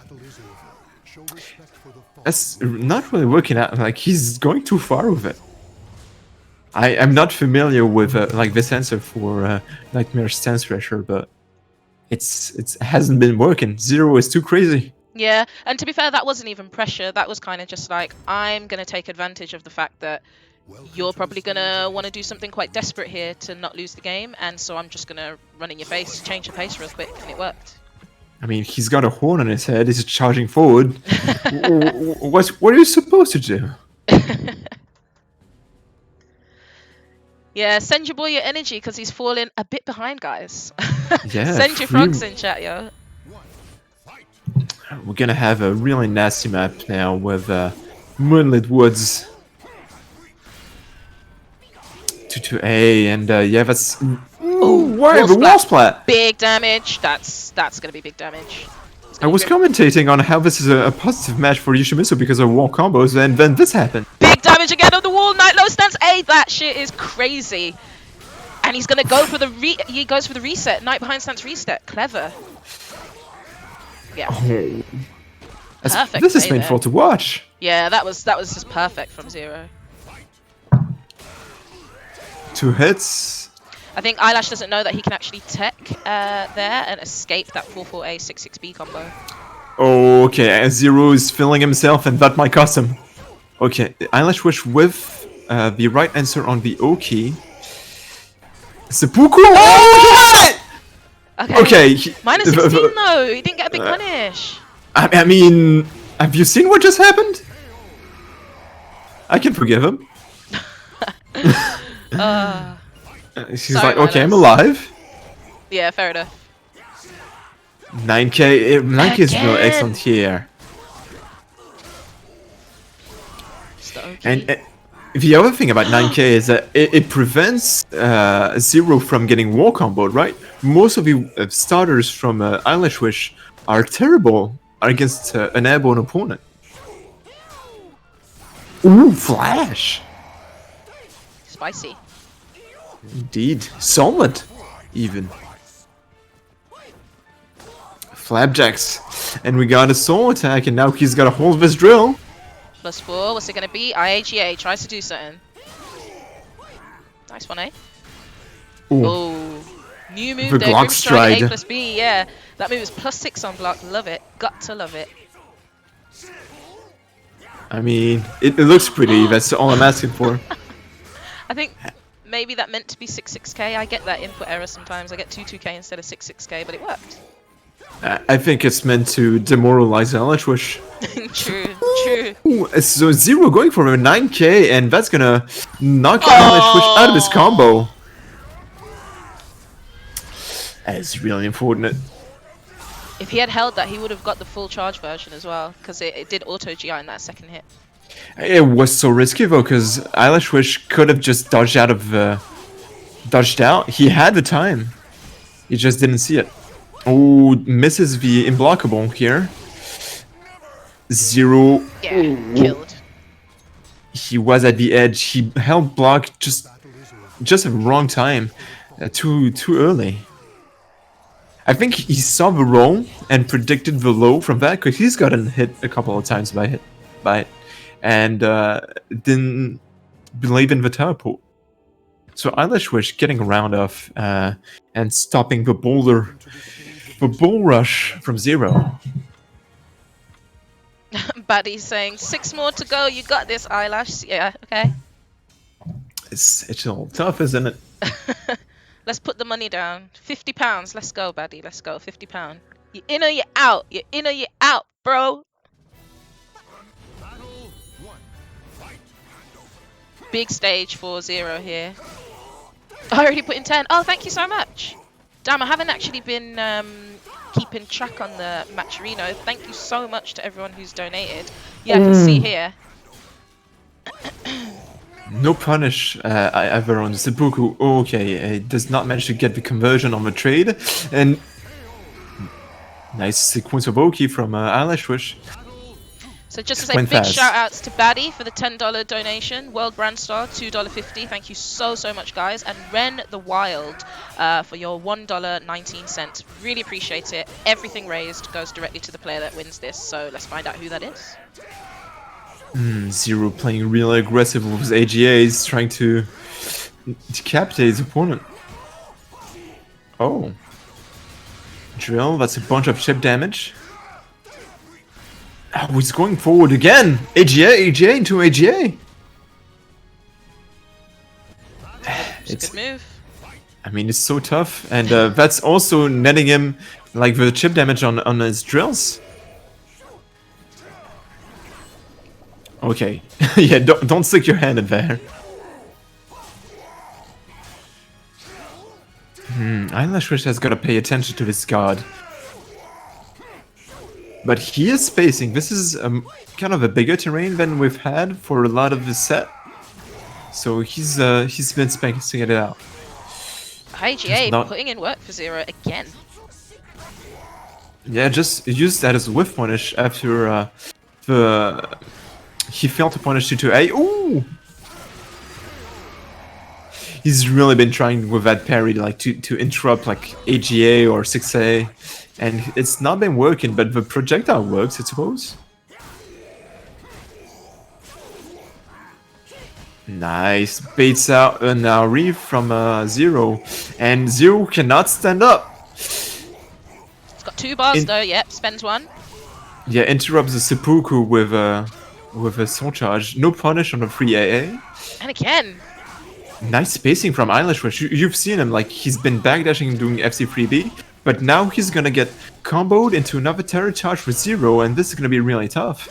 Speaker 2: That's not really working out. Like, he's going too far with it. I'm not familiar with like this answer for Nightmare Stance Pressure, but it hasn't been working. Zer0 is too crazy.
Speaker 1: Yeah, and to be fair, that wasn't even pressure. That was kind of just like, I'm going to take advantage of the fact that you're probably going to want to do something quite desperate here to not lose the game, and so I'm just going to run in your face, change the pace real quick, and it worked.
Speaker 2: I mean, he's got a horn on his head. He's charging forward. What are you supposed to do?
Speaker 1: Yeah, send your boy your energy because he's falling a bit behind, guys.
Speaker 2: Yeah,
Speaker 1: send your frogs in chat, yo.
Speaker 2: We're gonna have a really nasty map now with Moonlit Woods. 2-2-A, and yeah, that's... Ooh, why the wall splat?
Speaker 1: Big damage. That's gonna be big damage.
Speaker 2: I was commentating on how this is a positive match for Yoshimitsu because of wall combos, and then this happened.
Speaker 1: Big damage again on the wall. Night low stance A. That shit is crazy. And he's gonna go for the he goes for the reset. Night behind stance reset. Clever. Yeah.
Speaker 2: Oh.
Speaker 1: Perfect.
Speaker 2: This is painful to watch.
Speaker 1: Yeah, that was just perfect from Zer0.
Speaker 2: 2 hits.
Speaker 1: I think Eyelash doesn't know that he can actually tech there and escape that 4-4-A 6-6B combo.
Speaker 2: Okay, Zer0 is filling himself, and that might cost him. Okay, EyelashWish with the right answer on the O key. Seppuku! Oh, okay.
Speaker 1: Minus 16 though, he didn't get a big punish.
Speaker 2: I mean, have you seen what just happened? I can forgive him. She's like, okay, I'm alive.
Speaker 1: Yeah, fair enough.
Speaker 2: 9k is really excellent here. And the other thing about 9k is that it prevents Zer0 from getting wall comboed, right? Most of the starters from EyelashWish are terrible against an airborne opponent. Ooh, flash!
Speaker 1: Spicy.
Speaker 2: Indeed. Solid, even. Flapjacks. And we got a soul attack, and now he's got a hold of his drill.
Speaker 1: +4, what's it gonna be? IAGA tries to do something. Nice one, eh?
Speaker 2: Ooh.
Speaker 1: Oh, new move
Speaker 2: The
Speaker 1: there,
Speaker 2: Glock
Speaker 1: Grimstride
Speaker 2: stride.
Speaker 1: A+B, yeah. That move is +6 on block, love it. Got to love it.
Speaker 2: I mean, it looks pretty, that's all I'm asking for.
Speaker 1: I think maybe that meant to be 6-6K. I get that input error sometimes. I get 2-2K instead of 6-6K, but it worked.
Speaker 2: I think it's meant to demoralize EyelashWish.
Speaker 1: True, true.
Speaker 2: Ooh, so Zer0 going for a 9k, and that's gonna knock EyelashWish out of his combo. That is really important.
Speaker 1: If he had held that, he would have got the full charge version as well, because it did auto GI in that second hit.
Speaker 2: It was so risky though, because EyelashWish could have just dodged out. He had the time. He just didn't see it. Oh, misses the imblockable here. Zer0.
Speaker 1: Yeah, killed.
Speaker 2: He was at the edge. He held block just at the wrong time. Too early. I think he saw the roll and predicted the low from that, because he's gotten hit a couple of times by it. And didn't believe in the teleport. So EyelashWish getting around off and stopping the bull rush from Zer0.
Speaker 1: Baddie's saying 6 more to go. You got this, Eyelash. Yeah, okay.
Speaker 2: It's a little tough, isn't it?
Speaker 1: Let's put the money down. £50. Let's go, Baddie. Let's go. £50. You in or you out? You in or you out, bro? Big stage for Zer0 here. I already put in 10. Oh, thank you so much. Damn, I haven't actually been keeping track on the match Reno. Thank you so much to everyone who's donated. Yeah, I can see here.
Speaker 2: No punish ever on the seppuku. Okay, it does not manage to get the conversion on the trade. And nice sequence of Oki from EyelashWish.
Speaker 1: So just to say big shout outs to Baddie for the $10 donation, World Brand Star $2.50. Thank you so much, guys, and Ren the Wild for your $1.19. Really appreciate it. Everything raised goes directly to the player that wins this. So let's find out who that is.
Speaker 2: Zer0 playing really aggressive with his AGAs, trying to decapitate his opponent. Oh. Drill, that's a bunch of chip damage. Oh, he's going forward again! AGA into AGA!
Speaker 1: It's a good move.
Speaker 2: I mean, it's so tough, and that's also netting him like the chip damage on his drills. Okay, yeah, don't stick your hand in there. EyelashWish has got to pay attention to this guard. But he is spacing. This is kind of a bigger terrain than we've had for a lot of the set. So he's been spacing it out.
Speaker 1: IGA putting in work for Zer0 again.
Speaker 2: Yeah, just used that as a whiff punish after he failed to punish you2A. Ooh! He's really been trying with that parry like to interrupt like AGA or 6A. And it's not been working, but the projectile works, I suppose. Nice. Baits out an Auri from Zer0. And Zer0 cannot stand up.
Speaker 1: It's got 2 bars though, yep, spends 1.
Speaker 2: Yeah, interrupts the seppuku with a soul charge. No punish on a free AA.
Speaker 1: And again.
Speaker 2: Nice spacing from EyelashWish. You've seen him, like, he's been backdashing and doing FC3B. But now he's gonna get comboed into another terror charge with Zer0, and this is gonna be really tough.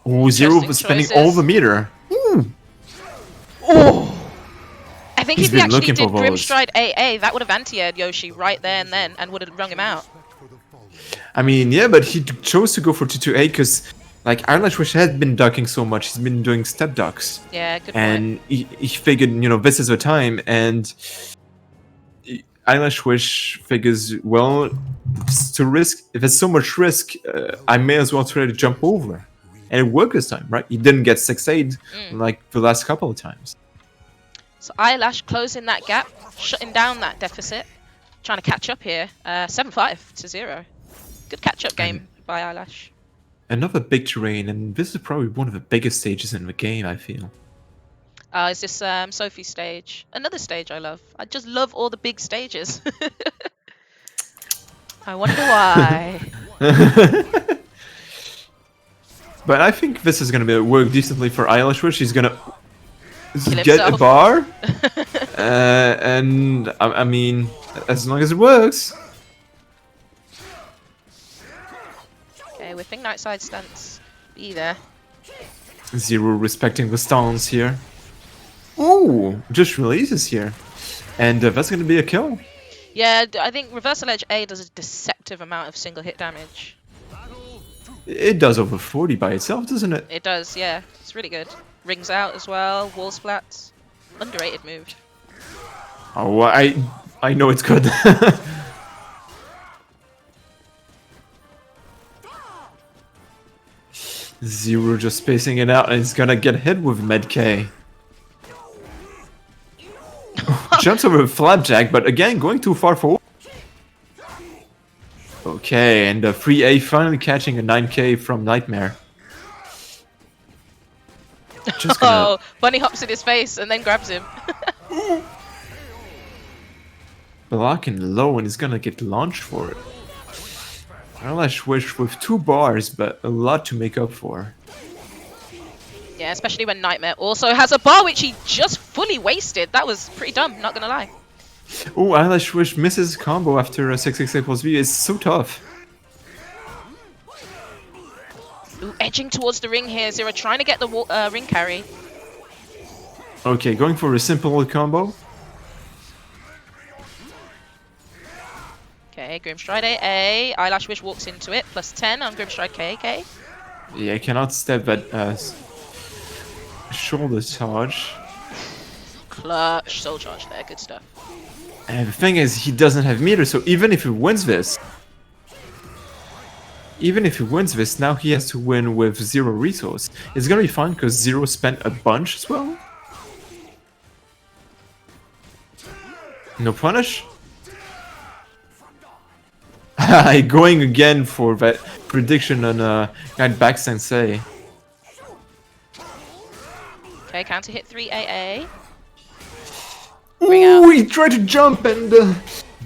Speaker 2: Oh, Zer0 was spending all the meter. Ooh.
Speaker 1: Oh! I think if he actually did
Speaker 2: Grim
Speaker 1: Stride AA, that would have anti-aired Yoshi right there and then, and would have rung him out.
Speaker 2: I mean, yeah, but he chose to go for 2-2-8 because, like, EyelashWish had been ducking so much. He's been doing step ducks.
Speaker 1: Yeah, good point.
Speaker 2: And he figured, you know, this is the time, and EyelashWish figures, well, to risk, if there's so much risk, I may as well try to jump over. And it worked this time, right? He didn't get 6-8 like the last couple of times.
Speaker 1: So Eyelash closing that gap, shutting down that deficit, trying to catch up here. 7-5 to 0. Good catch-up game by Eyelash.
Speaker 2: Another big terrain, and this is probably one of the biggest stages in the game, I feel.
Speaker 1: Is this Sophie's stage? Another stage I love. I just love all the big stages. I wonder why.
Speaker 2: But I think this is going to work decently for EyelashWish. He's going to get a bar. And I mean, as long as it works.
Speaker 1: Okay, whipping night side stance. Be there.
Speaker 2: Zer0 respecting the stance here. Ooh, just releases here. And that's going to be a kill.
Speaker 1: Yeah, I think Reversal Edge A does a deceptive amount of single hit damage.
Speaker 2: It does over 40 by itself, doesn't it?
Speaker 1: It does, yeah. It's really good. Rings out as well, wall splats. Underrated move.
Speaker 2: Oh, I know it's good. Zer0 just spacing it out, and he's gonna get hit with Med-K. Jumps over a Flapjack, but again, going too far forward. Okay, and the 3A finally catching a 9K from Nightmare.
Speaker 1: Just gonna... Oh, Bunny hops in his face and then grabs him.
Speaker 2: Blocking low, and he's gonna get launched for it. EyelashWish with 2 bars, but a lot to make up for.
Speaker 1: Yeah, especially when Nightmare also has a bar which he just fully wasted. That was pretty dumb, not gonna lie.
Speaker 2: Oh, EyelashWish misses combo after a 668 plus V. It's so tough.
Speaker 1: Ooh, edging towards the ring here. Zer0 trying to get the ring carry.
Speaker 2: Okay, going for a simple combo.
Speaker 1: Okay, Grimstride AA. EyelashWish walks into it. +10 on Grimstride KK.
Speaker 2: Yeah, I cannot step that Shoulder charge.
Speaker 1: Clutch soul charge there, good stuff.
Speaker 2: And the thing is, he doesn't have meter, so even if he wins this, now he has to win with 0 resource. It's gonna be fine because 0 spent a bunch as well. No punish. Going again for that prediction on Guide Back Sensei.
Speaker 1: Okay, counter hit 3 AA.
Speaker 2: Ooh, he tried to jump and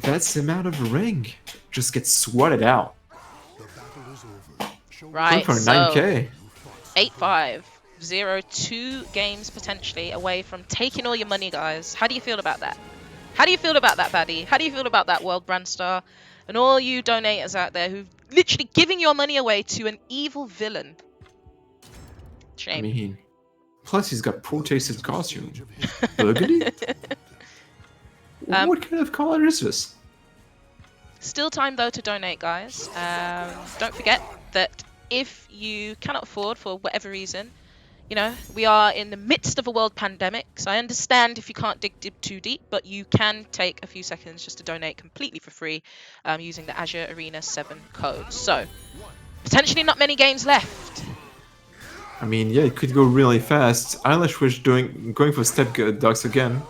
Speaker 2: that's him out of the ring. Just gets swatted out.
Speaker 1: Right,
Speaker 2: for
Speaker 1: so
Speaker 2: 9k.
Speaker 1: 8-5. 0, 2 games potentially away from taking all your money, guys. How do you feel about that? How do you feel about that, Baddie? How do you feel about that, World Brand Star? And all you donators out there who've literally giving your money away to an evil villain. Shame.
Speaker 2: I mean, plus he's got pro-tasted costume. Burgundy? What kind of color is this?
Speaker 1: Still time though to donate, guys. Don't forget that if you cannot afford for whatever reason, you know, we are in the midst of a world pandemic, so I understand if you can't dig too deep, but you can take a few seconds just to donate completely for free using the Azure Arena 7 code. So, potentially not many games left.
Speaker 2: I mean, yeah, it could go really fast. EyelashWish going for step ducks again.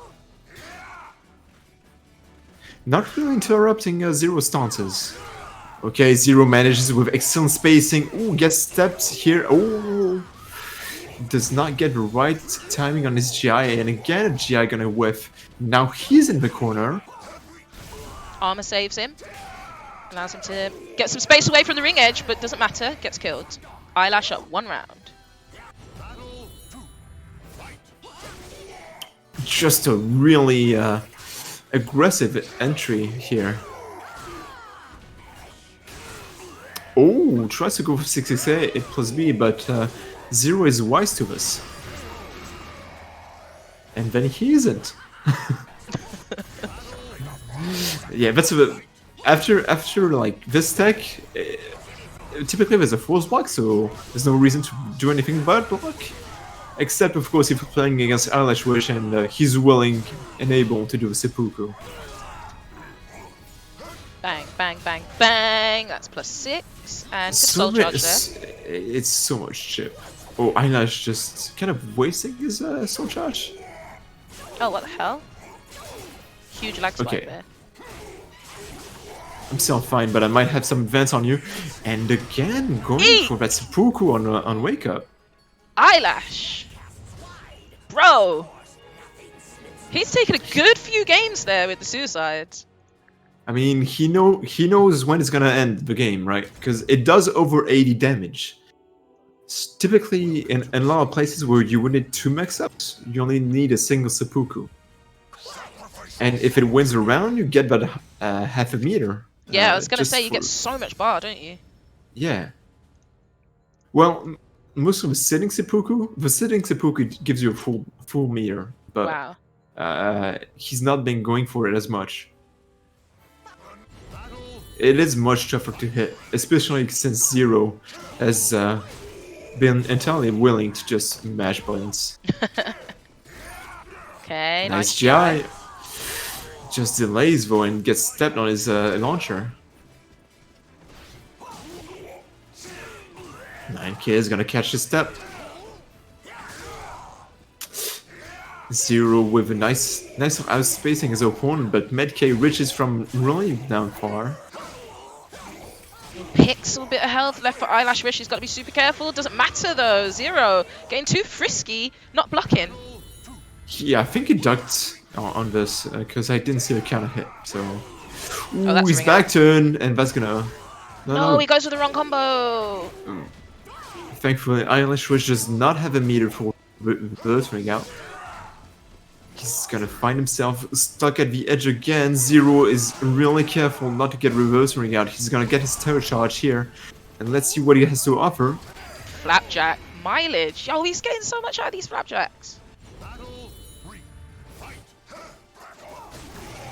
Speaker 2: Not really interrupting 0 stances. Okay, 0 manages with excellent spacing. Ooh, gets steps here. Oh, does not get the right timing on his GI, and again a GI gonna whiff. Now he's in the corner.
Speaker 1: Armor saves him. Allows him to get some space away from the ring edge, but doesn't matter. Gets killed. Eyelash up 1 round.
Speaker 2: Just a really aggressive entry here. Oh, tries to go for 6XA plus B, but 0 is wise to this. And then he isn't. Yeah, that's a after like this tech. Typically there's a force block, so there's no reason to do anything but block. Except, of course, if you're playing against EyelashWish and he's willing and able to do seppuku.
Speaker 1: Bang, bang, bang, bang. That's +6. And good soul charge there.
Speaker 2: It's so much chip. Oh, Eyelash just kind of wasting his soul charge.
Speaker 1: Oh, what the hell? Huge lag spike
Speaker 2: Okay.
Speaker 1: there.
Speaker 2: I'm still fine, but I might have some advance on you. And again, going
Speaker 1: Eat!
Speaker 2: for that seppuku on Wake Up.
Speaker 1: Eyelash! Bro! He's taken a good few games there with the suicides.
Speaker 2: I mean, he knows when it's gonna end the game, right? Because it does over 80 damage. Typically, in a lot of places where you would need 2 max-ups, you only need a single seppuku. And if it wins a round, you get about half a meter.
Speaker 1: Yeah, I was gonna say, you get so much bar, don't you?
Speaker 2: Yeah. Well, most of the sitting seppuku gives you a full meter, but
Speaker 1: Wow.
Speaker 2: he's not been going for it as much. It is much tougher to hit, especially since 0 has been entirely willing to just mash buttons.
Speaker 1: Okay,
Speaker 2: Nice
Speaker 1: nice
Speaker 2: GI. Just delays though and gets stepped on his launcher. 9k is gonna catch the step. 0 with a nice outspacing his opponent, but Medk reaches from really down far.
Speaker 1: Pixel bit of health left for EyelashWish. He's got to be super careful. Doesn't matter though. 0 getting too frisky, not blocking.
Speaker 2: Yeah, I think he ducked on this because I didn't see a counter hit. So, ooh,
Speaker 1: that's
Speaker 2: he's back turn, and that's gonna.
Speaker 1: No, he goes with the wrong combo.
Speaker 2: Thankfully, EyelashWish does not have a meter for reverse ring out. He's gonna find himself stuck at the edge again. 0 is really careful not to get reverse ring out. He's gonna get his terror charge here. And let's see what he has to offer.
Speaker 1: Flapjack mileage. Yo, he's getting so much out of these flapjacks.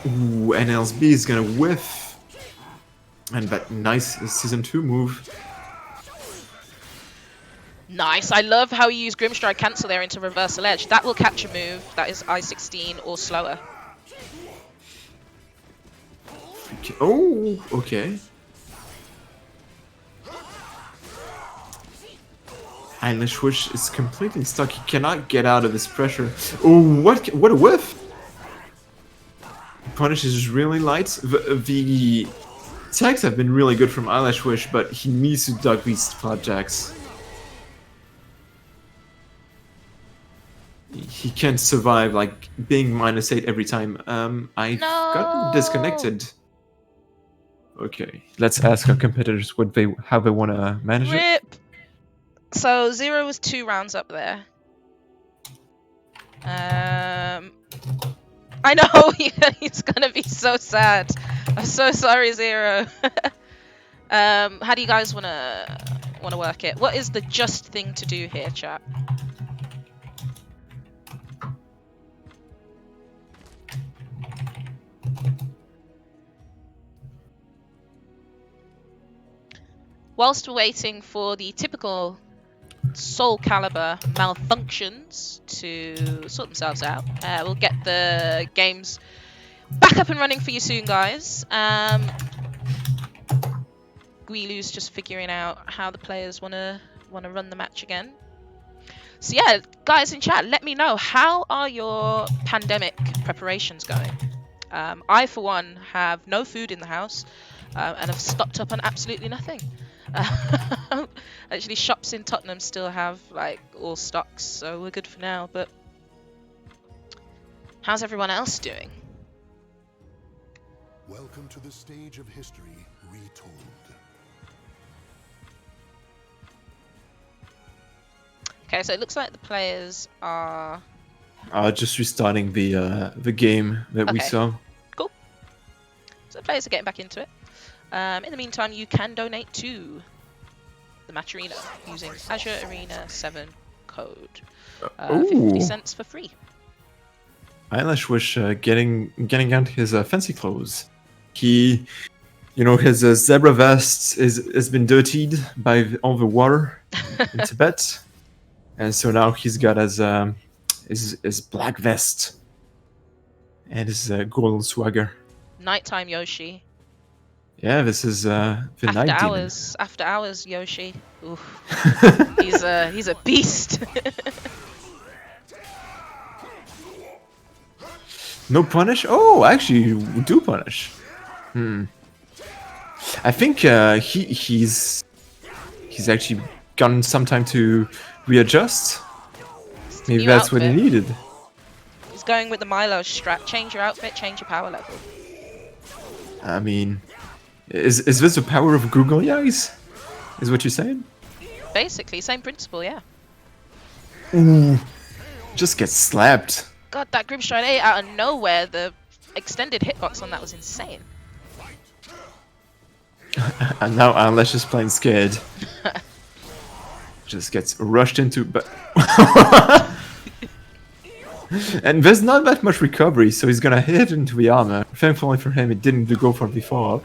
Speaker 2: Ooh, NLSB is gonna whiff. And that nice Season 2 move.
Speaker 1: Nice. I love how you use Grimstride cancel there into reversal edge. That will catch a move that is I-16 or slower.
Speaker 2: Okay. Oh, okay. EyelashWish is completely stuck. He cannot get out of this pressure. Oh, what a whiff! Punish is really light. The attacks have been really good from EyelashWish, but he needs to duck these flapjacks. He can't survive like being -8 every time. I've gotten disconnected. Okay, let's ask our competitors how they want to manage it.
Speaker 1: So Zer0 was 2 rounds up there. I know he's gonna be so sad. I'm so sorry, Zer0. How do you guys wanna work it? What is the just thing to do here, chat? Whilst we're waiting for the typical SoulCalibur malfunctions to sort themselves out, we'll get the games back up and running for you soon, guys. Guilu's just figuring out how the players wanna run the match again. So yeah, guys in chat, let me know, how are your pandemic preparations going? I, for one, have no food in the house and have stocked up on absolutely nothing. Actually, shops in Tottenham still have like all stocks, so we're good for now. But how's everyone else doing?
Speaker 3: Welcome to the stage of history retold.
Speaker 1: Okay, so it looks like the players are
Speaker 2: just restarting the game that we saw.
Speaker 1: Cool. So the players are getting back into it. In the meantime, you can donate to the Match Arena using Azure Arena 7 code. 50 cents for free.
Speaker 2: EyelashWish getting out his fancy clothes. He, his zebra vest has been dirtied by all the water in Tibet, and so now he's got his black vest and his gold swagger.
Speaker 1: Nighttime Yoshi.
Speaker 2: Yeah, this is the night demon.
Speaker 1: After hours Yoshi. He's a beast.
Speaker 2: No punish? Oh, actually, we do punish. I think he's actually gotten some time to readjust. Maybe that's what he needed.
Speaker 1: He's going with the Milo strat. Change your outfit, change your power level.
Speaker 2: I mean, is this the power of Google eyes? Is what you're saying?
Speaker 1: Basically, same principle, yeah.
Speaker 2: Ooh, just get slapped.
Speaker 1: God, that Grimstride 8 out of nowhere, the extended hitbox on that was insane.
Speaker 2: And now Eyelash is playing scared. Just gets rushed into, but and there's not that much recovery, so he's gonna hit into the armor. Thankfully for him, it didn't go for the follow-up.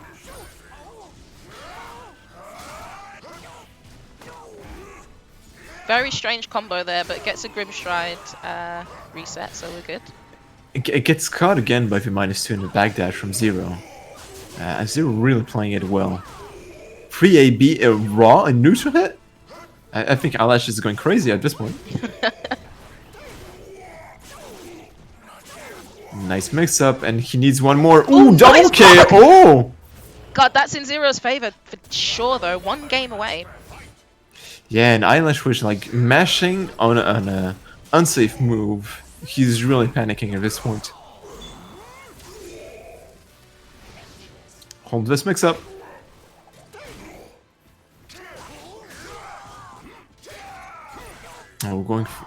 Speaker 1: Very strange combo there, but gets a Grimstride reset, so we're good.
Speaker 2: It gets caught again by the -2 in the backdash from Zer0. Zer0 really playing it well. 3 AB, a raw and neutral hit? I think Eyelash is going crazy at this point. Nice mix-up, and he needs one more. Ooh, double K! Oh!
Speaker 1: God, that's in Zer0's favor for sure, though. 1 game away.
Speaker 2: Yeah, and EyelashWish like mashing on an unsafe move. He's really panicking at this point. Hold this mix-up. Oh, we're going for...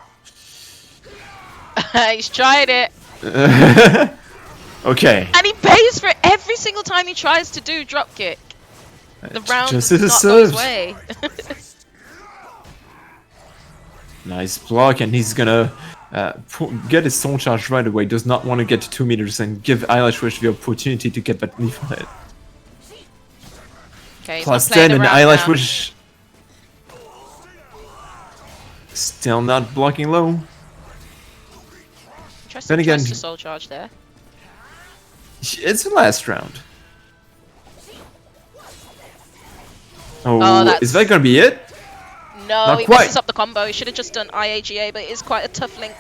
Speaker 1: He's tried it.
Speaker 2: Okay.
Speaker 1: And he pays for it every single time he tries to do dropkick. The round
Speaker 2: just
Speaker 1: does not go his way.
Speaker 2: Nice block, and he's gonna get his soul charge right away. Does not want to get to 2 meters and give EyelashWish the opportunity to get that lethal hit.
Speaker 1: Okay,
Speaker 2: Plus 10 and EyelashWish. Still not blocking low.
Speaker 1: Interesting
Speaker 2: Then again,
Speaker 1: choice to soul charge there.
Speaker 2: it's the last round.
Speaker 1: Oh,
Speaker 2: Oh,
Speaker 1: that's-
Speaker 2: is that gonna be it?
Speaker 1: No,
Speaker 2: Not
Speaker 1: he
Speaker 2: quite.
Speaker 1: messes up the combo. He should have just done IAGA, but it is quite a tough link.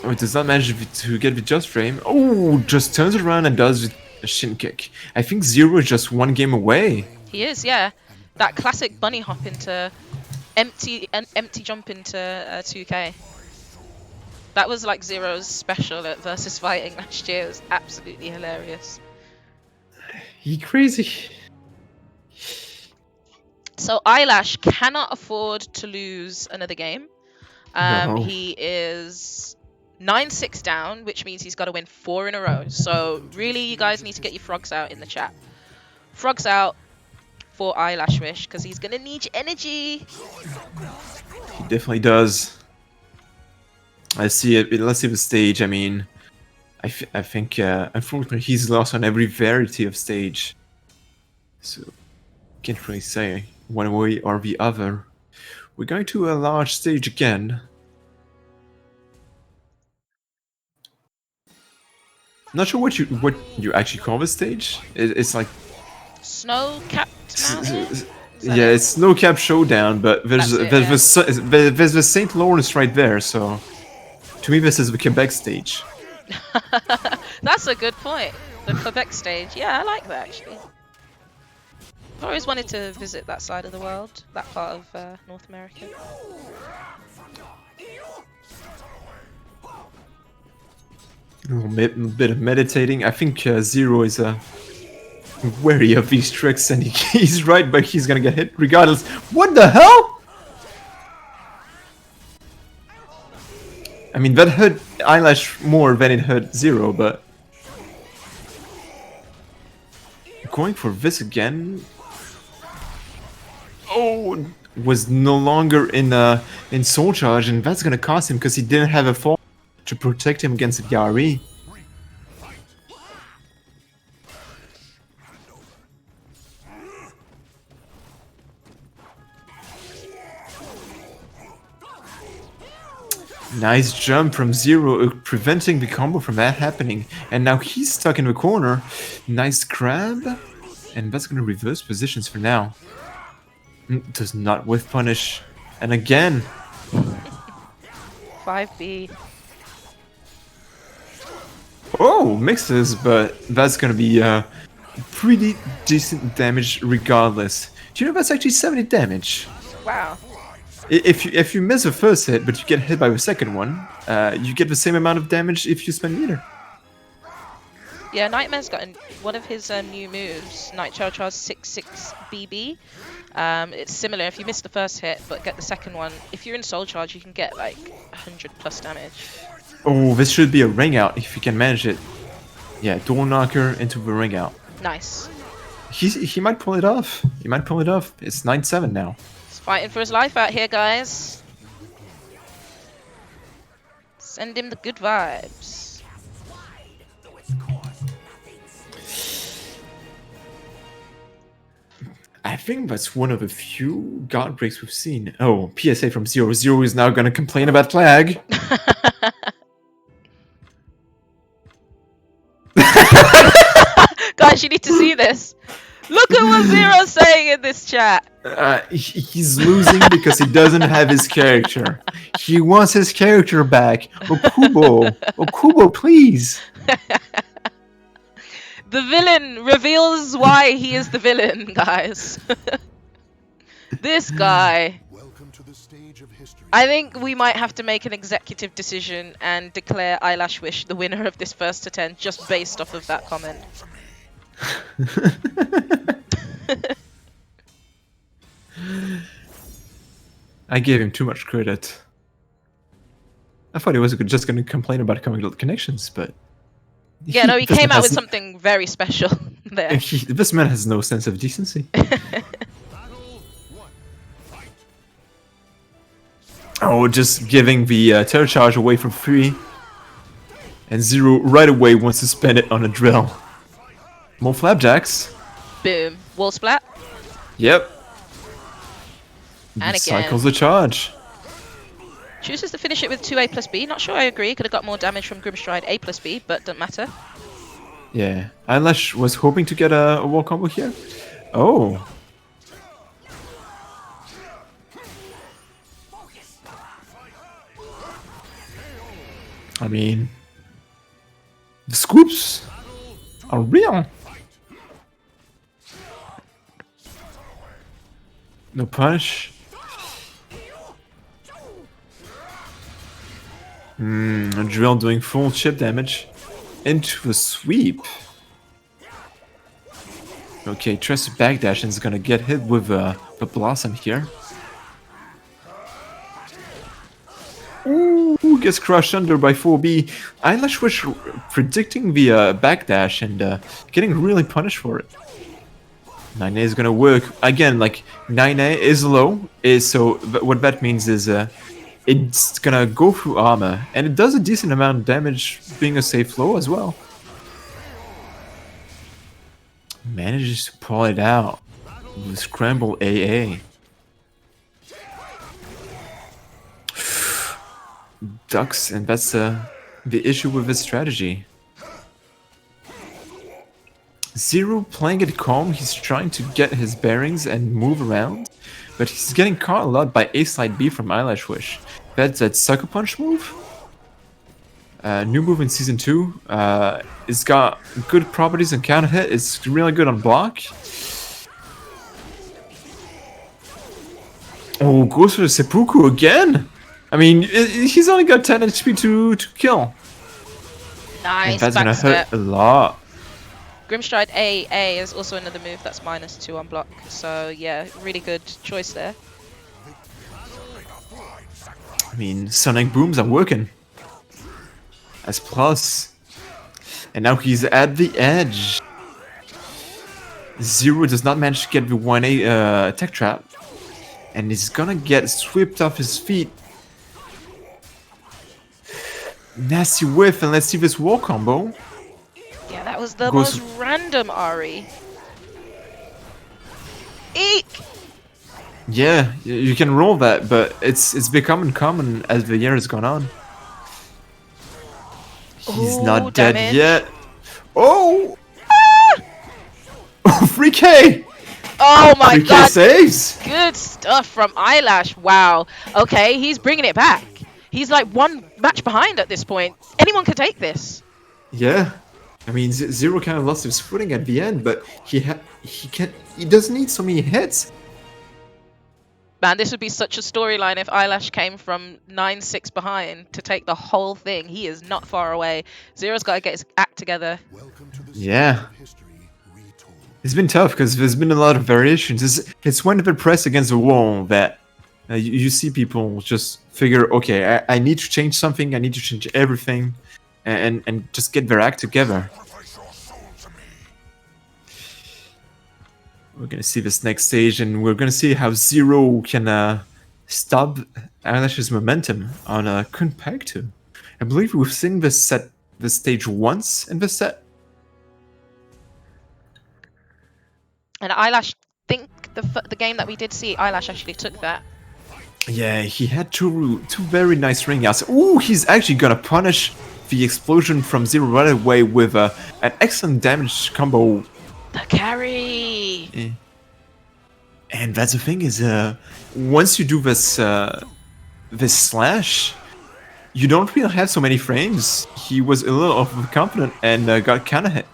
Speaker 2: Oh, it does not manage to get the just frame. Oh, just turns around and does a shin kick. I think Zer0 is just one game away.
Speaker 1: He is, yeah. That classic bunny hop into empty jump into 2K. That was like Zer0's special at versus fighting last year. It was absolutely hilarious.
Speaker 2: He crazy.
Speaker 1: So Eyelash cannot afford to lose another game.
Speaker 2: No.
Speaker 1: He is 9-6 down, which means he's got to win 4 in a row. So really, you guys need to get your frogs out in the chat. Frogs out for EyelashWish, because he's going to need your energy.
Speaker 2: He definitely does. I see it. Let's see the stage. I mean, I think unfortunately he's lost on every variety of stage. So can't really say one way or the other. We're going to a large stage again. Not sure what you actually call this stage. It's like
Speaker 1: Snow-capped mountain?
Speaker 2: yeah, it's Snow Cap Showdown, but there's
Speaker 1: That's it,
Speaker 2: there's the St. Lawrence right there. So to me, this is the Quebec stage.
Speaker 1: That's a good point. The Quebec stage. Yeah, I like that actually. I've always wanted to visit that side of the world, that part of North America.
Speaker 2: A little bit of meditating. I think Zer0 is wary of these tricks, and he's right, but he's gonna get hit regardless. What the hell? I mean, that hurt Eyelash more than it hurt Zer0, but going for this again. Oh, was no longer in soul charge, and that's gonna cost him because he didn't have a fall to protect him against the RE. Nice jump from Zer0, preventing the combo from that happening. And now he's stuck in the corner. Nice grab. And that's going to reverse positions for now. Does not whiff punish. And again.
Speaker 1: 5B.
Speaker 2: Oh, mixes, but that's going to be pretty decent damage regardless. Do you know that's actually 70 damage?
Speaker 1: Wow.
Speaker 2: If you miss the first hit, but you get hit by the second one, you get the same amount of damage if you spend meter.
Speaker 1: Yeah, Nightmare's got one of his new moves, Night Charge 6-6 BB. It's similar. If you miss the first hit but get the second one, if you're in Soul Charge, you can get like 100 plus damage.
Speaker 2: Oh, this should be a ring out if you can manage it. Yeah, door knocker into the ring out.
Speaker 1: Nice.
Speaker 2: He might pull it off. He might pull it off. It's 9-7 now.
Speaker 1: He's fighting for his life out here, guys. Send him the good vibes.
Speaker 2: I think that's one of the few guard breaks we've seen. Oh, PSA from Zer0. Zer0 is now gonna complain about lag.
Speaker 1: Guys, you need to see this. Look at what Zer0's saying in this chat.
Speaker 2: He's losing because he doesn't have his character. He wants his character back. Okubo, Okubo, please.
Speaker 1: The villain reveals why he is the villain, guys. This guy.
Speaker 3: Welcome to the stage of history.
Speaker 1: I think we might have to make an executive decision and declare EyelashWish the winner of this first to 10 just based off of that comment.
Speaker 2: I gave him too much credit. I thought he was just going to complain about coming to the connections, but...
Speaker 1: Yeah, no, he
Speaker 2: this
Speaker 1: came
Speaker 2: man
Speaker 1: out with
Speaker 2: has-
Speaker 1: something very special there.
Speaker 2: This man has no sense of decency. Oh, just giving the terror charge away for free. And Zer0 right away wants to spend it on a drill. More flapjacks.
Speaker 1: Boom. Wall splat.
Speaker 2: Yep.
Speaker 1: And
Speaker 2: Cycles
Speaker 1: again.
Speaker 2: the charge.
Speaker 1: Chooses to finish it with 2 A plus B. Not sure I agree. Could have got more damage from Grimstride A plus B, but doesn't matter.
Speaker 2: Yeah. Eyelash was hoping to get a wall combo here. Oh. I mean, the scoops are real. No punish. A drill doing full chip damage into a sweep. Okay, tries to backdash and is gonna get hit with the blossom here. Ooh, gets crushed under by 4B. EyelashWish predicting the backdash and getting really punished for it. 9A is gonna work again. Like 9A is low, so what that means is it's gonna go through armor, and it does a decent amount of damage, being a safe low as well. Manages to pull it out with scramble AA. Ducks, and that's the issue with his strategy. Zer0 playing it calm, he's trying to get his bearings and move around, but he's getting caught a lot by A slide B from EyelashWish. That's that Sucker Punch move. New move in Season 2. It's got good properties on counter hit, it's really good on block. Oh, goes for the seppuku again! I mean, he's only got 10 HP to kill.
Speaker 1: Nice.
Speaker 2: And that's gonna
Speaker 1: backstep.
Speaker 2: hurt a lot.
Speaker 1: Grimstride A is also another move that's -2 on block. So yeah, really good choice there.
Speaker 2: I mean, Sonic Booms are working. As plus. And now he's at the edge. Zer0 does not manage to get the 1A tech trap. And he's gonna get swept off his feet. Nasty whiff, and let's see this wall combo.
Speaker 1: Yeah, that was the
Speaker 2: Goes-
Speaker 1: most random Ari. Eek!
Speaker 2: Yeah, you can roll that, but it's becoming common as the year has gone on. He's
Speaker 1: Ooh,
Speaker 2: not dead
Speaker 1: damage.
Speaker 2: yet. Oh! 3K!
Speaker 1: Oh my
Speaker 2: 3K
Speaker 1: god!
Speaker 2: saves!
Speaker 1: Good stuff from Eyelash. Wow. Okay, he's bringing it back. He's like one match behind at this point. Anyone could take this.
Speaker 2: Yeah. I mean, Zer0 kind of lost his footing at the end, but he doesn't need so many hits.
Speaker 1: Man, this would be such a storyline if Eyelash came from 9-6 behind to take the whole thing. He is not far away. Zero's got to get his act together.
Speaker 3: Welcome to the
Speaker 2: Yeah.
Speaker 3: stage of history retold.
Speaker 2: It's been tough because there's been a lot of variations. It's when they're pressed against the wall that you see people just figure, okay, I need to change something, I need to change everything, and just get their act together. We're gonna see this next stage, and we're gonna see how Zer0 can stop Eyelash's momentum on Kunpeg 2. I believe we've seen this stage once in this set.
Speaker 1: And Eyelash, think the game that we did see, Eyelash actually took that.
Speaker 2: Yeah, he had two very nice ring outs. Ooh, he's actually gonna punish the explosion from Zer0 right away with an excellent damage combo.
Speaker 1: The carry!
Speaker 2: And that's the thing is, once you do this this slash, you don't really have so many frames. He was a little overconfident and got counter hit.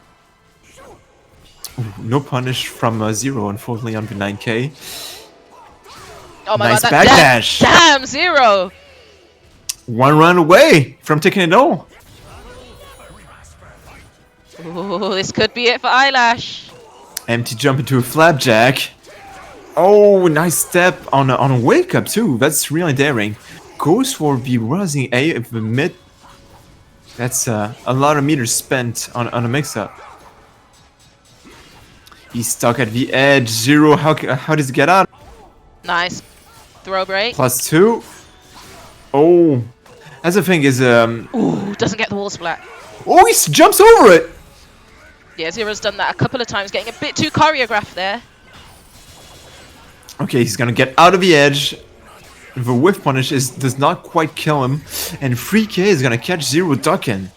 Speaker 2: Ooh, no punish from Zer0, unfortunately, on the 9K.
Speaker 1: Oh my
Speaker 2: Nice
Speaker 1: god,
Speaker 2: backdash.
Speaker 1: Damn, Zer0!
Speaker 2: One run away from taking it all.
Speaker 1: Ooh, this could be it for Eyelash.
Speaker 2: Empty jump into a flapjack. Oh, nice step on a wake up too. That's really daring. Goes for the rising A of the mid. That's a lot of meters spent on a mix up. He's stuck at the edge. Zer0, how does he get out?
Speaker 1: Nice. Throw break.
Speaker 2: +2. Oh, that's the thing is
Speaker 1: Ooh, doesn't get the wall splat.
Speaker 2: oh, he jumps over it.
Speaker 1: Yeah, Zero's done that a couple of times, getting a bit too choreographed there.
Speaker 2: Okay, he's gonna get out of the edge. The whiff punish does not quite kill him, and 3K is gonna catch Zer0 ducking.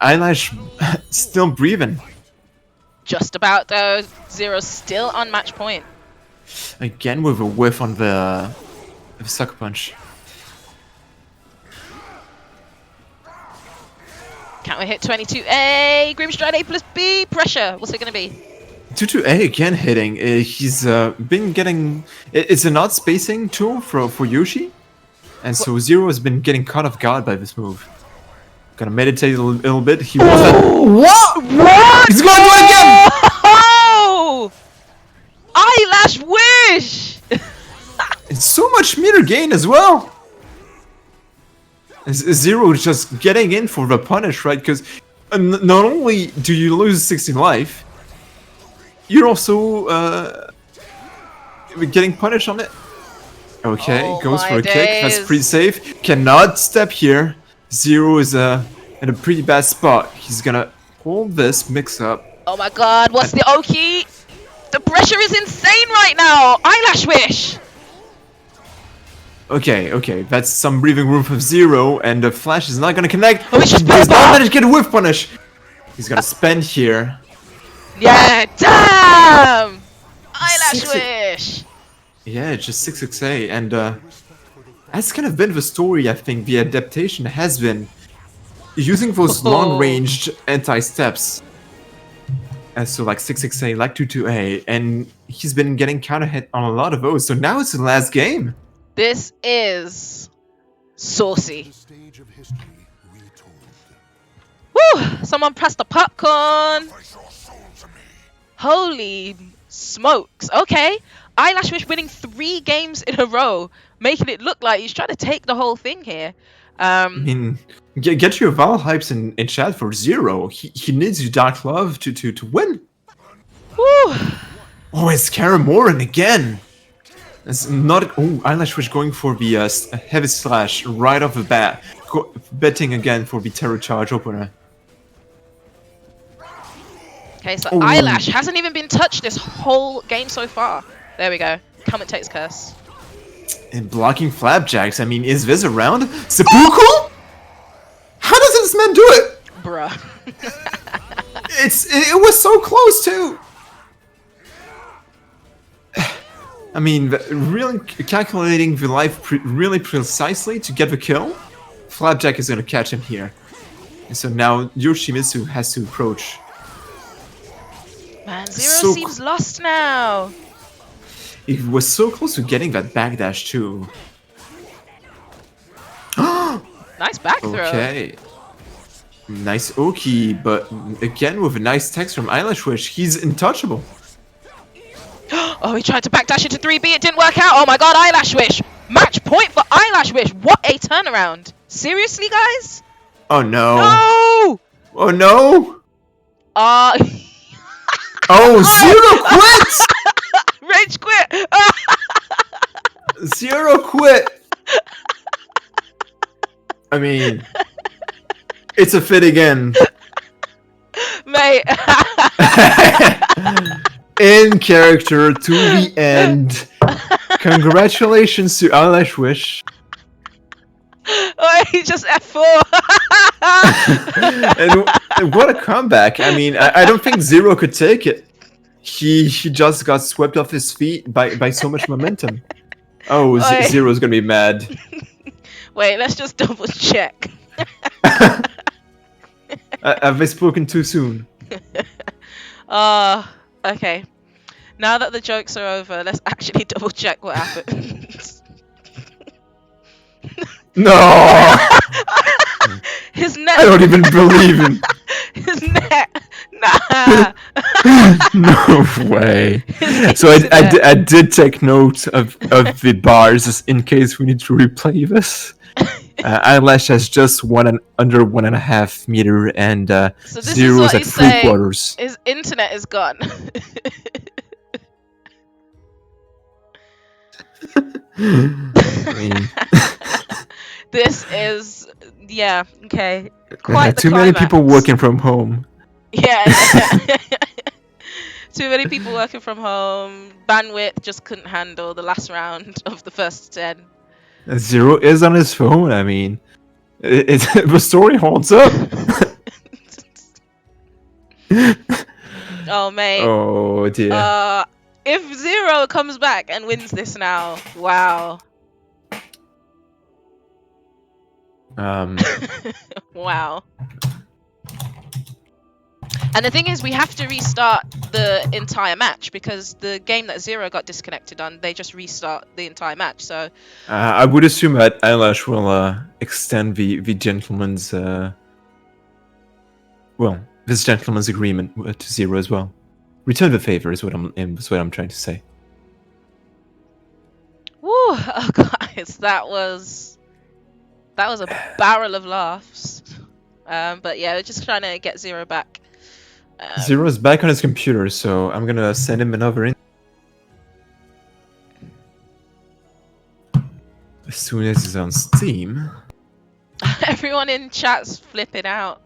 Speaker 2: Eyelash still breathing.
Speaker 1: Just about though. Zer0 still on match point.
Speaker 2: Again with a whiff on the sucker punch.
Speaker 1: Can't we hit 22A? Grimstride A plus B. Pressure. What's it going to be?
Speaker 2: 22A again hitting. He's been getting... It's an odd spacing tool for Yoshi. And so Zer0 has been getting caught off guard by this move. Gonna meditate a little bit. He wants that... What? He's gonna do it again!
Speaker 1: Oh! Eyelash Wish!
Speaker 2: It's so much meter gain as well! Zer0 is just getting in for the punish, right? Because not only do you lose 16 life, you're also getting punished on it. Okay,
Speaker 1: Oh
Speaker 2: goes for
Speaker 1: my
Speaker 2: a kick. That's
Speaker 1: days.
Speaker 2: pretty safe. Cannot step here. Zer0 is in a pretty bad spot. He's gonna hold this mix up.
Speaker 1: Oh my god, what's the Oki? The pressure is insane right now! Eyelash Wish!
Speaker 2: Okay, that's some breathing room for Zer0, and the flash is not gonna connect.
Speaker 1: Oh, it's just
Speaker 2: He does not
Speaker 1: purple!
Speaker 2: manage to get a whiff punish. He's gonna spend here.
Speaker 1: Yeah, damn! Eyelash
Speaker 2: Six-
Speaker 1: Wish!
Speaker 2: Yeah, it's just 6XA, and that's kind of been the story, I think. The adaptation has been using those
Speaker 1: Oh.
Speaker 2: long-ranged anti-steps. And so like 6XA, like 22A, and he's been getting counter-hit on a lot of those, so now it's the last game.
Speaker 1: This is saucy.
Speaker 3: The stage of history retold.
Speaker 1: Woo! Someone pressed the popcorn. Holy smokes. Okay. Eyelash Wish winning 3 games in a row, making it look like he's trying to take the whole thing here.
Speaker 2: I mean, get your Val hypes in chat for Zer0. He needs your Dark Love to win.
Speaker 1: Woo!
Speaker 2: Oh, it's Karamoran again. It's not... Oh, Eyelash Wish going for the heavy slash right off the bat. Betting again for the Terror Charge opener.
Speaker 1: Okay, so
Speaker 2: Oh.
Speaker 1: Eyelash hasn't even been touched this whole game so far. There we go. Commentate's curse.
Speaker 2: And blocking Flapjacks, I mean, is this around? Seppuku? How does this man do it?
Speaker 1: Bruh.
Speaker 2: It was so close too. I mean, really calculating the life really precisely to get the kill. Flapjack is gonna catch him here. And so now Yoshimitsu has to approach.
Speaker 1: Man, Zer0
Speaker 2: So
Speaker 1: seems lost now.
Speaker 2: He was so close to getting that backdash too.
Speaker 1: Nice back throw.
Speaker 2: Okay. Nice Oki, but again with a nice text from EyelashWish, he's untouchable.
Speaker 1: Oh, he tried to backdash into 3B. It didn't work out. Oh my god, Eyelash Wish. Match point for Eyelash Wish. What a turnaround. Seriously, guys?
Speaker 2: Oh no.
Speaker 1: No!
Speaker 2: Oh no. Oh, Zer0 quit!
Speaker 1: Rage quit.
Speaker 2: Zer0 quit! I mean, it's a fit again.
Speaker 1: Mate.
Speaker 2: In character to the end. Congratulations to EyelashWish.
Speaker 1: Oh, he just F4.
Speaker 2: And what a comeback. I mean, I don't think Zer0 could take it. He just got swept off his feet by so much momentum. Oh,
Speaker 1: Oi.
Speaker 2: Zer0's gonna be mad.
Speaker 1: Wait, let's just double check.
Speaker 2: Have I spoken too soon?
Speaker 1: Okay. Now that the jokes are over, let's actually double check what happened.
Speaker 2: No!
Speaker 1: His net.
Speaker 2: I don't even believe him.
Speaker 1: His net. Nah.
Speaker 2: No way. So I did take note of the bars just in case we need to replay this. Eyelash has just under 1.5 meter, and
Speaker 1: So this is
Speaker 2: Zer0's
Speaker 1: what
Speaker 2: at
Speaker 1: he's saying.
Speaker 2: 3/4.
Speaker 1: His internet is gone.
Speaker 2: I mean,
Speaker 1: This is, yeah, okay. Quite the
Speaker 2: too many people
Speaker 1: climax.
Speaker 2: working from home.
Speaker 1: Yeah. Too many people working from home. Bandwidth just couldn't handle the last round of the first 10.
Speaker 2: Zer0 is on his phone. I mean, the story holds up.
Speaker 1: Oh, mate.
Speaker 2: Oh dear.
Speaker 1: If Zer0 comes back and wins this now, wow. Wow. And the thing is, we have to restart the entire match because the game that Zer0 got disconnected on, they just restart the entire match. So
Speaker 2: I would assume that Eyelash will extend the gentleman's this gentleman's agreement to Zer0 as well. Return the favor is what I'm trying to say.
Speaker 1: woo, oh guys, that was a barrel of laughs. But yeah, we're just trying to get Zer0 back.
Speaker 2: Zer0 is back on his computer, so I'm gonna send him another in. As soon as he's on Steam.
Speaker 1: Everyone in chat's flipping out.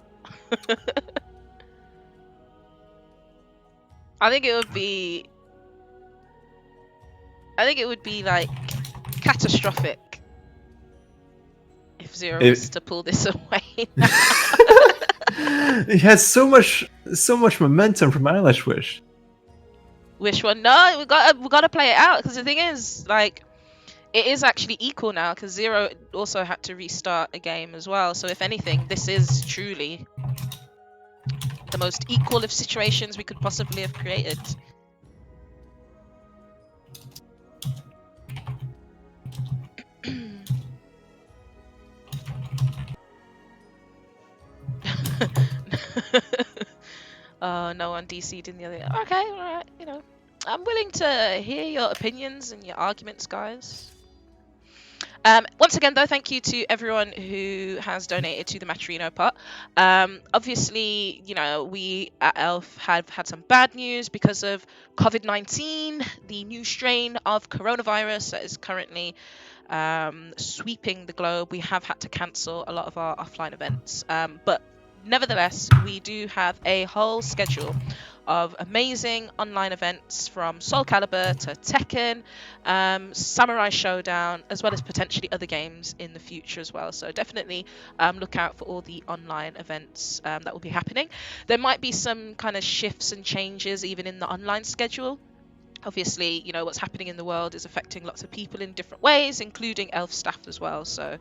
Speaker 1: I think it would be like catastrophic if Zer0 was to pull this away now.
Speaker 2: He has so much momentum from EyelashWish.
Speaker 1: Wish one? No, we gotta play it out because the thing is, like, it is actually equal now because Zer0 also had to restart a game as well. So if anything, this is truly the most equal of situations we could possibly have created. No one DC'd in the other. Okay, alright, you know. I'm willing to hear your opinions and your arguments, guys. Once again, though, thank you to everyone who has donated to the Matcherino pot. Obviously, you know, we at ELF have had some bad news because of COVID-19, the new strain of coronavirus that is currently sweeping the globe. We have had to cancel a lot of our offline events, but nevertheless, we do have a whole schedule of amazing online events from SoulCalibur to Tekken, Samurai Showdown, as well as potentially other games in the future as well. So definitely look out for all the online events that will be happening. There might be some kind of shifts and changes even in the online schedule. Obviously, you know, what's happening in the world is affecting lots of people in different ways, including ELF staff as well. So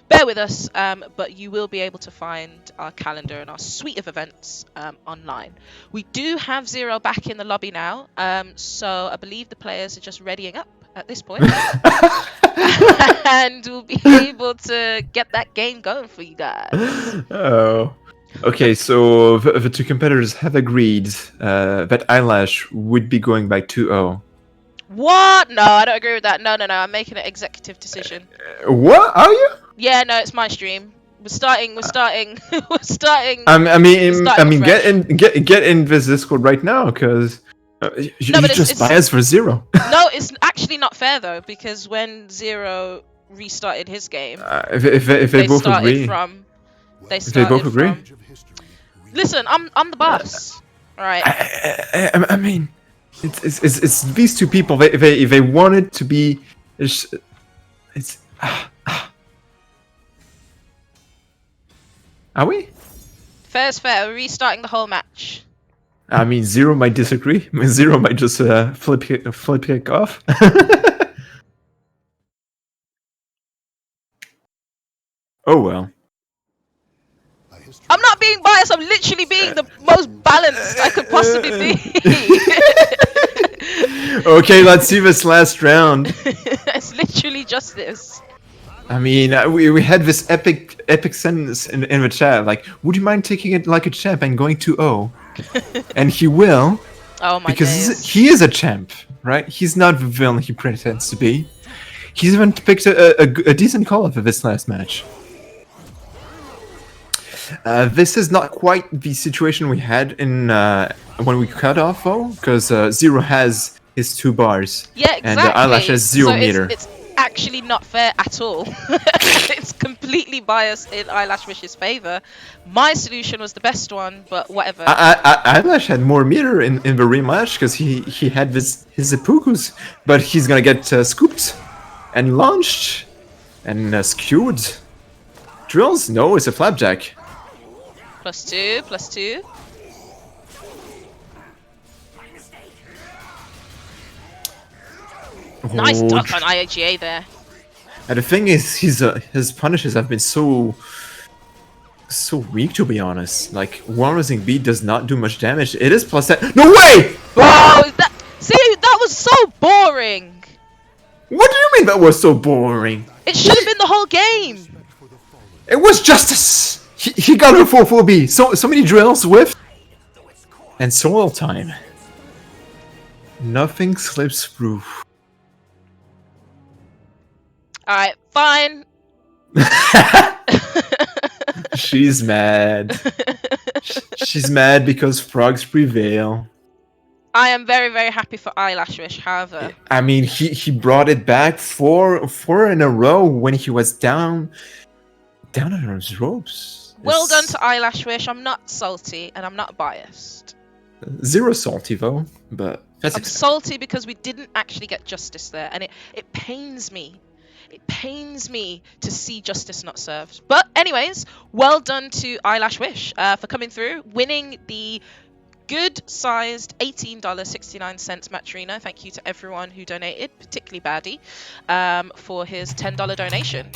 Speaker 1: bear with us, but you will be able to find our calendar and our suite of events online. We do have Zer0 back in the lobby now, so I believe the players are just readying up at this point. And we'll be able to get that game going for you guys.
Speaker 2: Oh. Okay, so the two competitors have agreed that Eyelash would be going by 2-0.
Speaker 1: What? No, I don't agree with that. No. I'm making an executive decision.
Speaker 2: What? Are you?
Speaker 1: Yeah, no, it's my stream. We're starting. We're starting.
Speaker 2: I mean, get in this Discord right now, because you just biased for Zer0.
Speaker 1: No, it's actually not fair though, because when Zer0 restarted his game,
Speaker 2: if they both agree.
Speaker 1: If they both agree. Listen, I'm the boss. All right.
Speaker 2: I mean, it's these two people. They want it to be. It's. Are we?
Speaker 1: Fair's fair. We're restarting the whole match.
Speaker 2: I mean, Zer0 might disagree. Zer0 might just flip it off. Oh well.
Speaker 1: I'm not being biased. I'm literally being the most balanced I could possibly be.
Speaker 2: Okay, let's see this last round.
Speaker 1: It's literally just this.
Speaker 2: I mean, we had this epic sentence in the chat, like, would you mind taking it like a champ and going 2-0? And he will.
Speaker 1: Oh my
Speaker 2: because he is a champ, right? He's not the villain he pretends to be. He's even picked a decent call for this last match. This is not quite the situation we had in when we cut off, though, because Zer0 has his 2 bars.
Speaker 1: Yeah, exactly.
Speaker 2: And Eyelash has 0 meter.
Speaker 1: It's actually not fair at all. It's completely completely biased in EyelashWish's favor. My solution was the best one, but whatever.
Speaker 2: Eyelash had more meter in the rematch because he had his seppukus, but he's gonna get scooped and launched and skewed. Drills? No, it's a flapjack.
Speaker 1: +2, +2. Nice duck on IAGA there.
Speaker 2: And the thing is, his punishes have been so weak, to be honest. Like, one rising beat does not do much damage. It is +10. No way!
Speaker 1: Oh, that was so boring.
Speaker 2: What do you mean that was so boring?
Speaker 1: It should have been the whole game.
Speaker 2: It was justice. He got a full B. So many drills with, and soil time. Nothing slips through.
Speaker 1: Alright, fine.
Speaker 2: She's mad. She's mad because frogs prevail.
Speaker 1: I am very, very happy for EyelashWish, however.
Speaker 2: I mean, he brought it back four in a row when he was down on his ropes.
Speaker 1: Well done to EyelashWish. I'm not salty and I'm not biased.
Speaker 2: Zero salty though, but that's
Speaker 1: I'm salty because we didn't actually get justice there, and it pains me. It pains me to see justice not served. But anyways, well done to EyelashWish for coming through, winning the good-sized $18.69 match arena. Thank you to everyone who donated, particularly Baddie, for his $10 donation.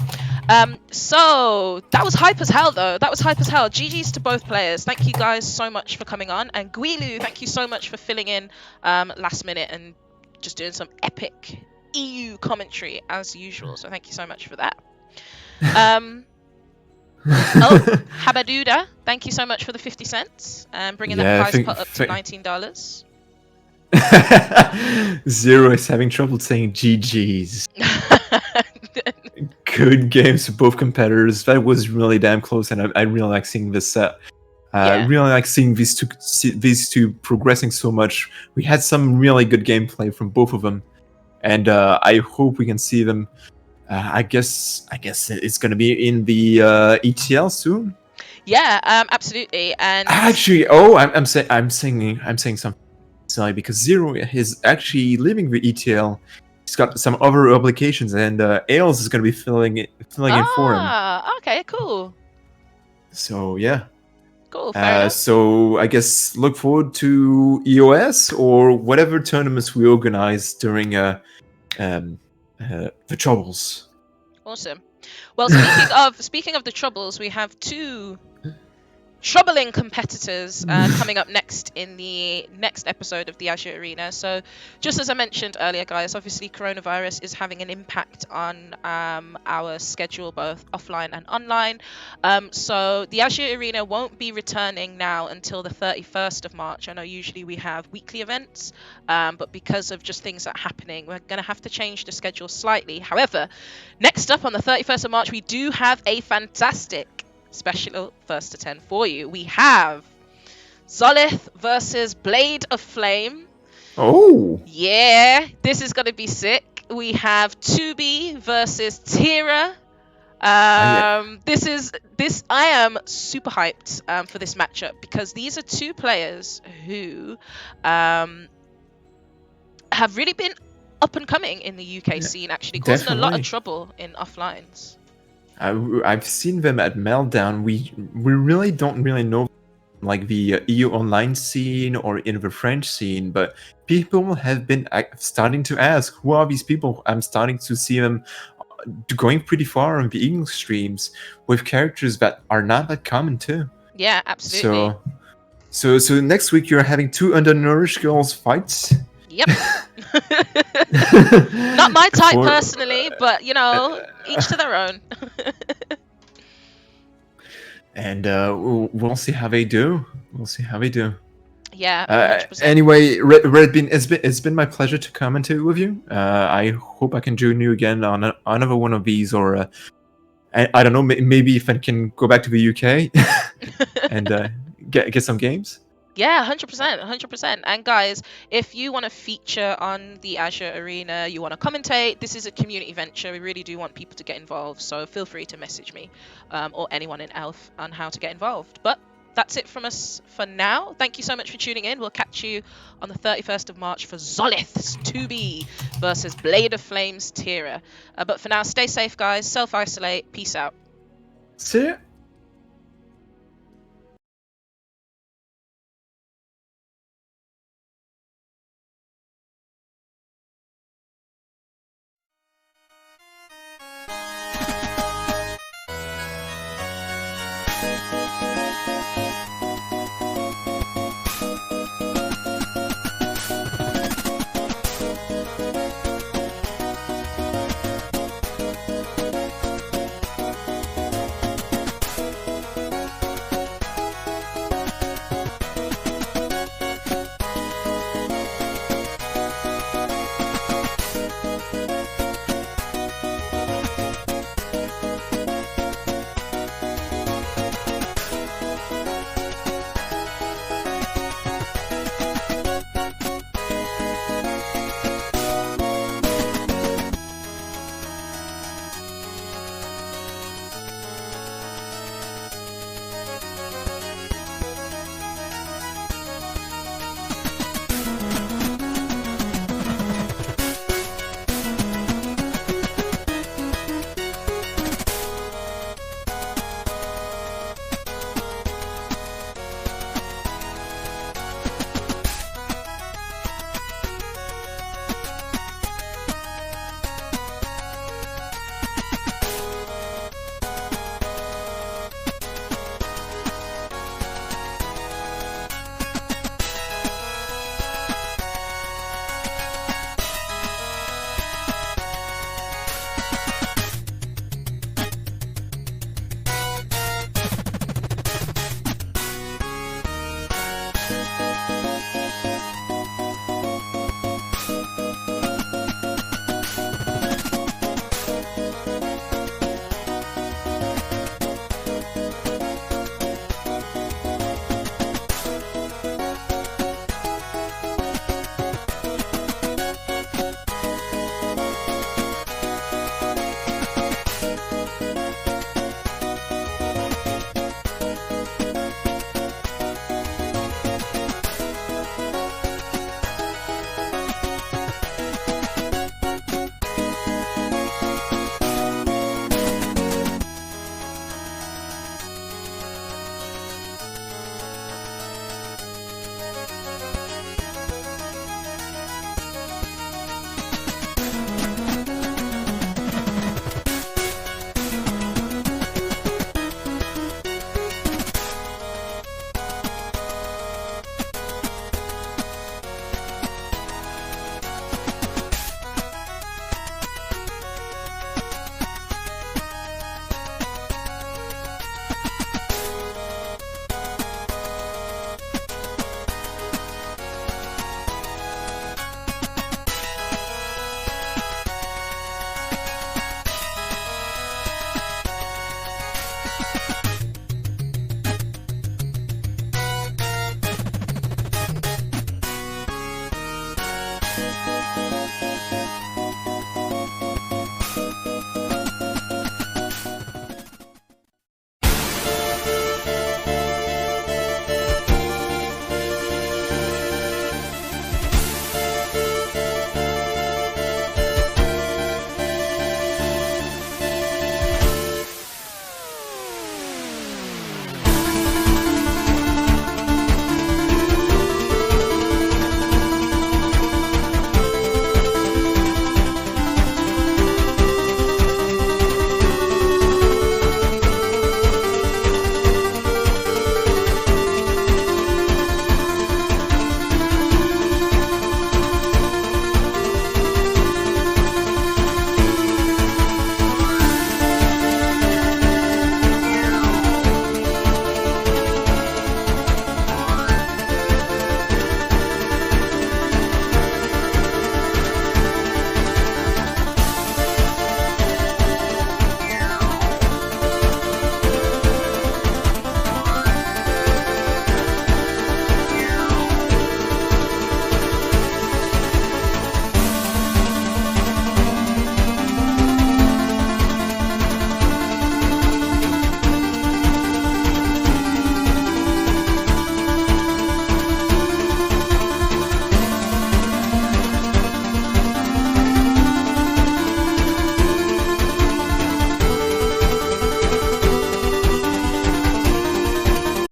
Speaker 1: So that was hype as hell, though. That was hype as hell. GG's to both players. Thank you guys so much for coming on. And Guilu, thank you so much for filling in last minute and just doing some epic EU commentary as usual. So thank you so much for that. Oh, Habaduda, thank you so much for the 50 cents and bringing that prize pot up to $19.
Speaker 2: Zer0 is having trouble saying GG's. Good games for both competitors. That was really damn close, and I really like seeing this set. Really like seeing these two progressing so much. We had some really good gameplay from both of them, and I hope we can see them. I guess it's gonna be in the ETL soon.
Speaker 1: Yeah, absolutely. And
Speaker 2: actually, I'm saying something silly because Zer0 is actually leaving the ETL. He's got some other obligations, and Ailes is gonna be filling in for him.
Speaker 1: Ah, okay, cool.
Speaker 2: So yeah.
Speaker 1: Cool. Fair enough.
Speaker 2: So I guess look forward to EOS or whatever tournaments we organize during the Troubles.
Speaker 1: Awesome. Well, speaking of the Troubles, we have two troubling competitors coming up next in the next episode of the Azure Arena. So just as I mentioned earlier, guys, obviously coronavirus is having an impact on our schedule, both offline and online. So the Azure Arena won't be returning now until the 31st of March. I know usually we have weekly events, but because of just things that are happening, we're going to have to change the schedule slightly. However, next up on the 31st of March, we do have a fantastic special 1st to 10 for you. We have Zolith versus Blade of Flame.
Speaker 2: Oh
Speaker 1: yeah, this is gonna be sick. We have Tubi versus Tira. This I am super hyped for this matchup because these are two players who have really been up and coming in the UK scene, actually causing a lot of trouble in offlines.
Speaker 2: I've seen them at Meltdown. We really don't know like the EU online scene or in the French scene, but people have been starting to ask, who are these people? I'm starting to see them going pretty far on the English streams with characters that are not that common too.
Speaker 1: Yeah, absolutely.
Speaker 2: So next week you're having two undernourished girls fights.
Speaker 1: Yep. Not my type personally, but you know, each to their own.
Speaker 2: And we'll see how they do.
Speaker 1: Yeah.
Speaker 2: Anyway, Redbean, it's been my pleasure to comment with you. I hope I can join you again on another one of these, or I don't know, maybe if I can go back to the UK and get some games.
Speaker 1: Yeah, 100%, 100%. And guys, if you want to feature on the Azure Arena, you want to commentate, this is a community venture. We really do want people to get involved. So feel free to message me or anyone in ELF on how to get involved. But that's it from us for now. Thank you so much for tuning in. We'll catch you on the 31st of March for Zolith's 2B versus Blade of Flames Tira. But for now, stay safe, guys. Self-isolate. Peace out.
Speaker 2: See ya.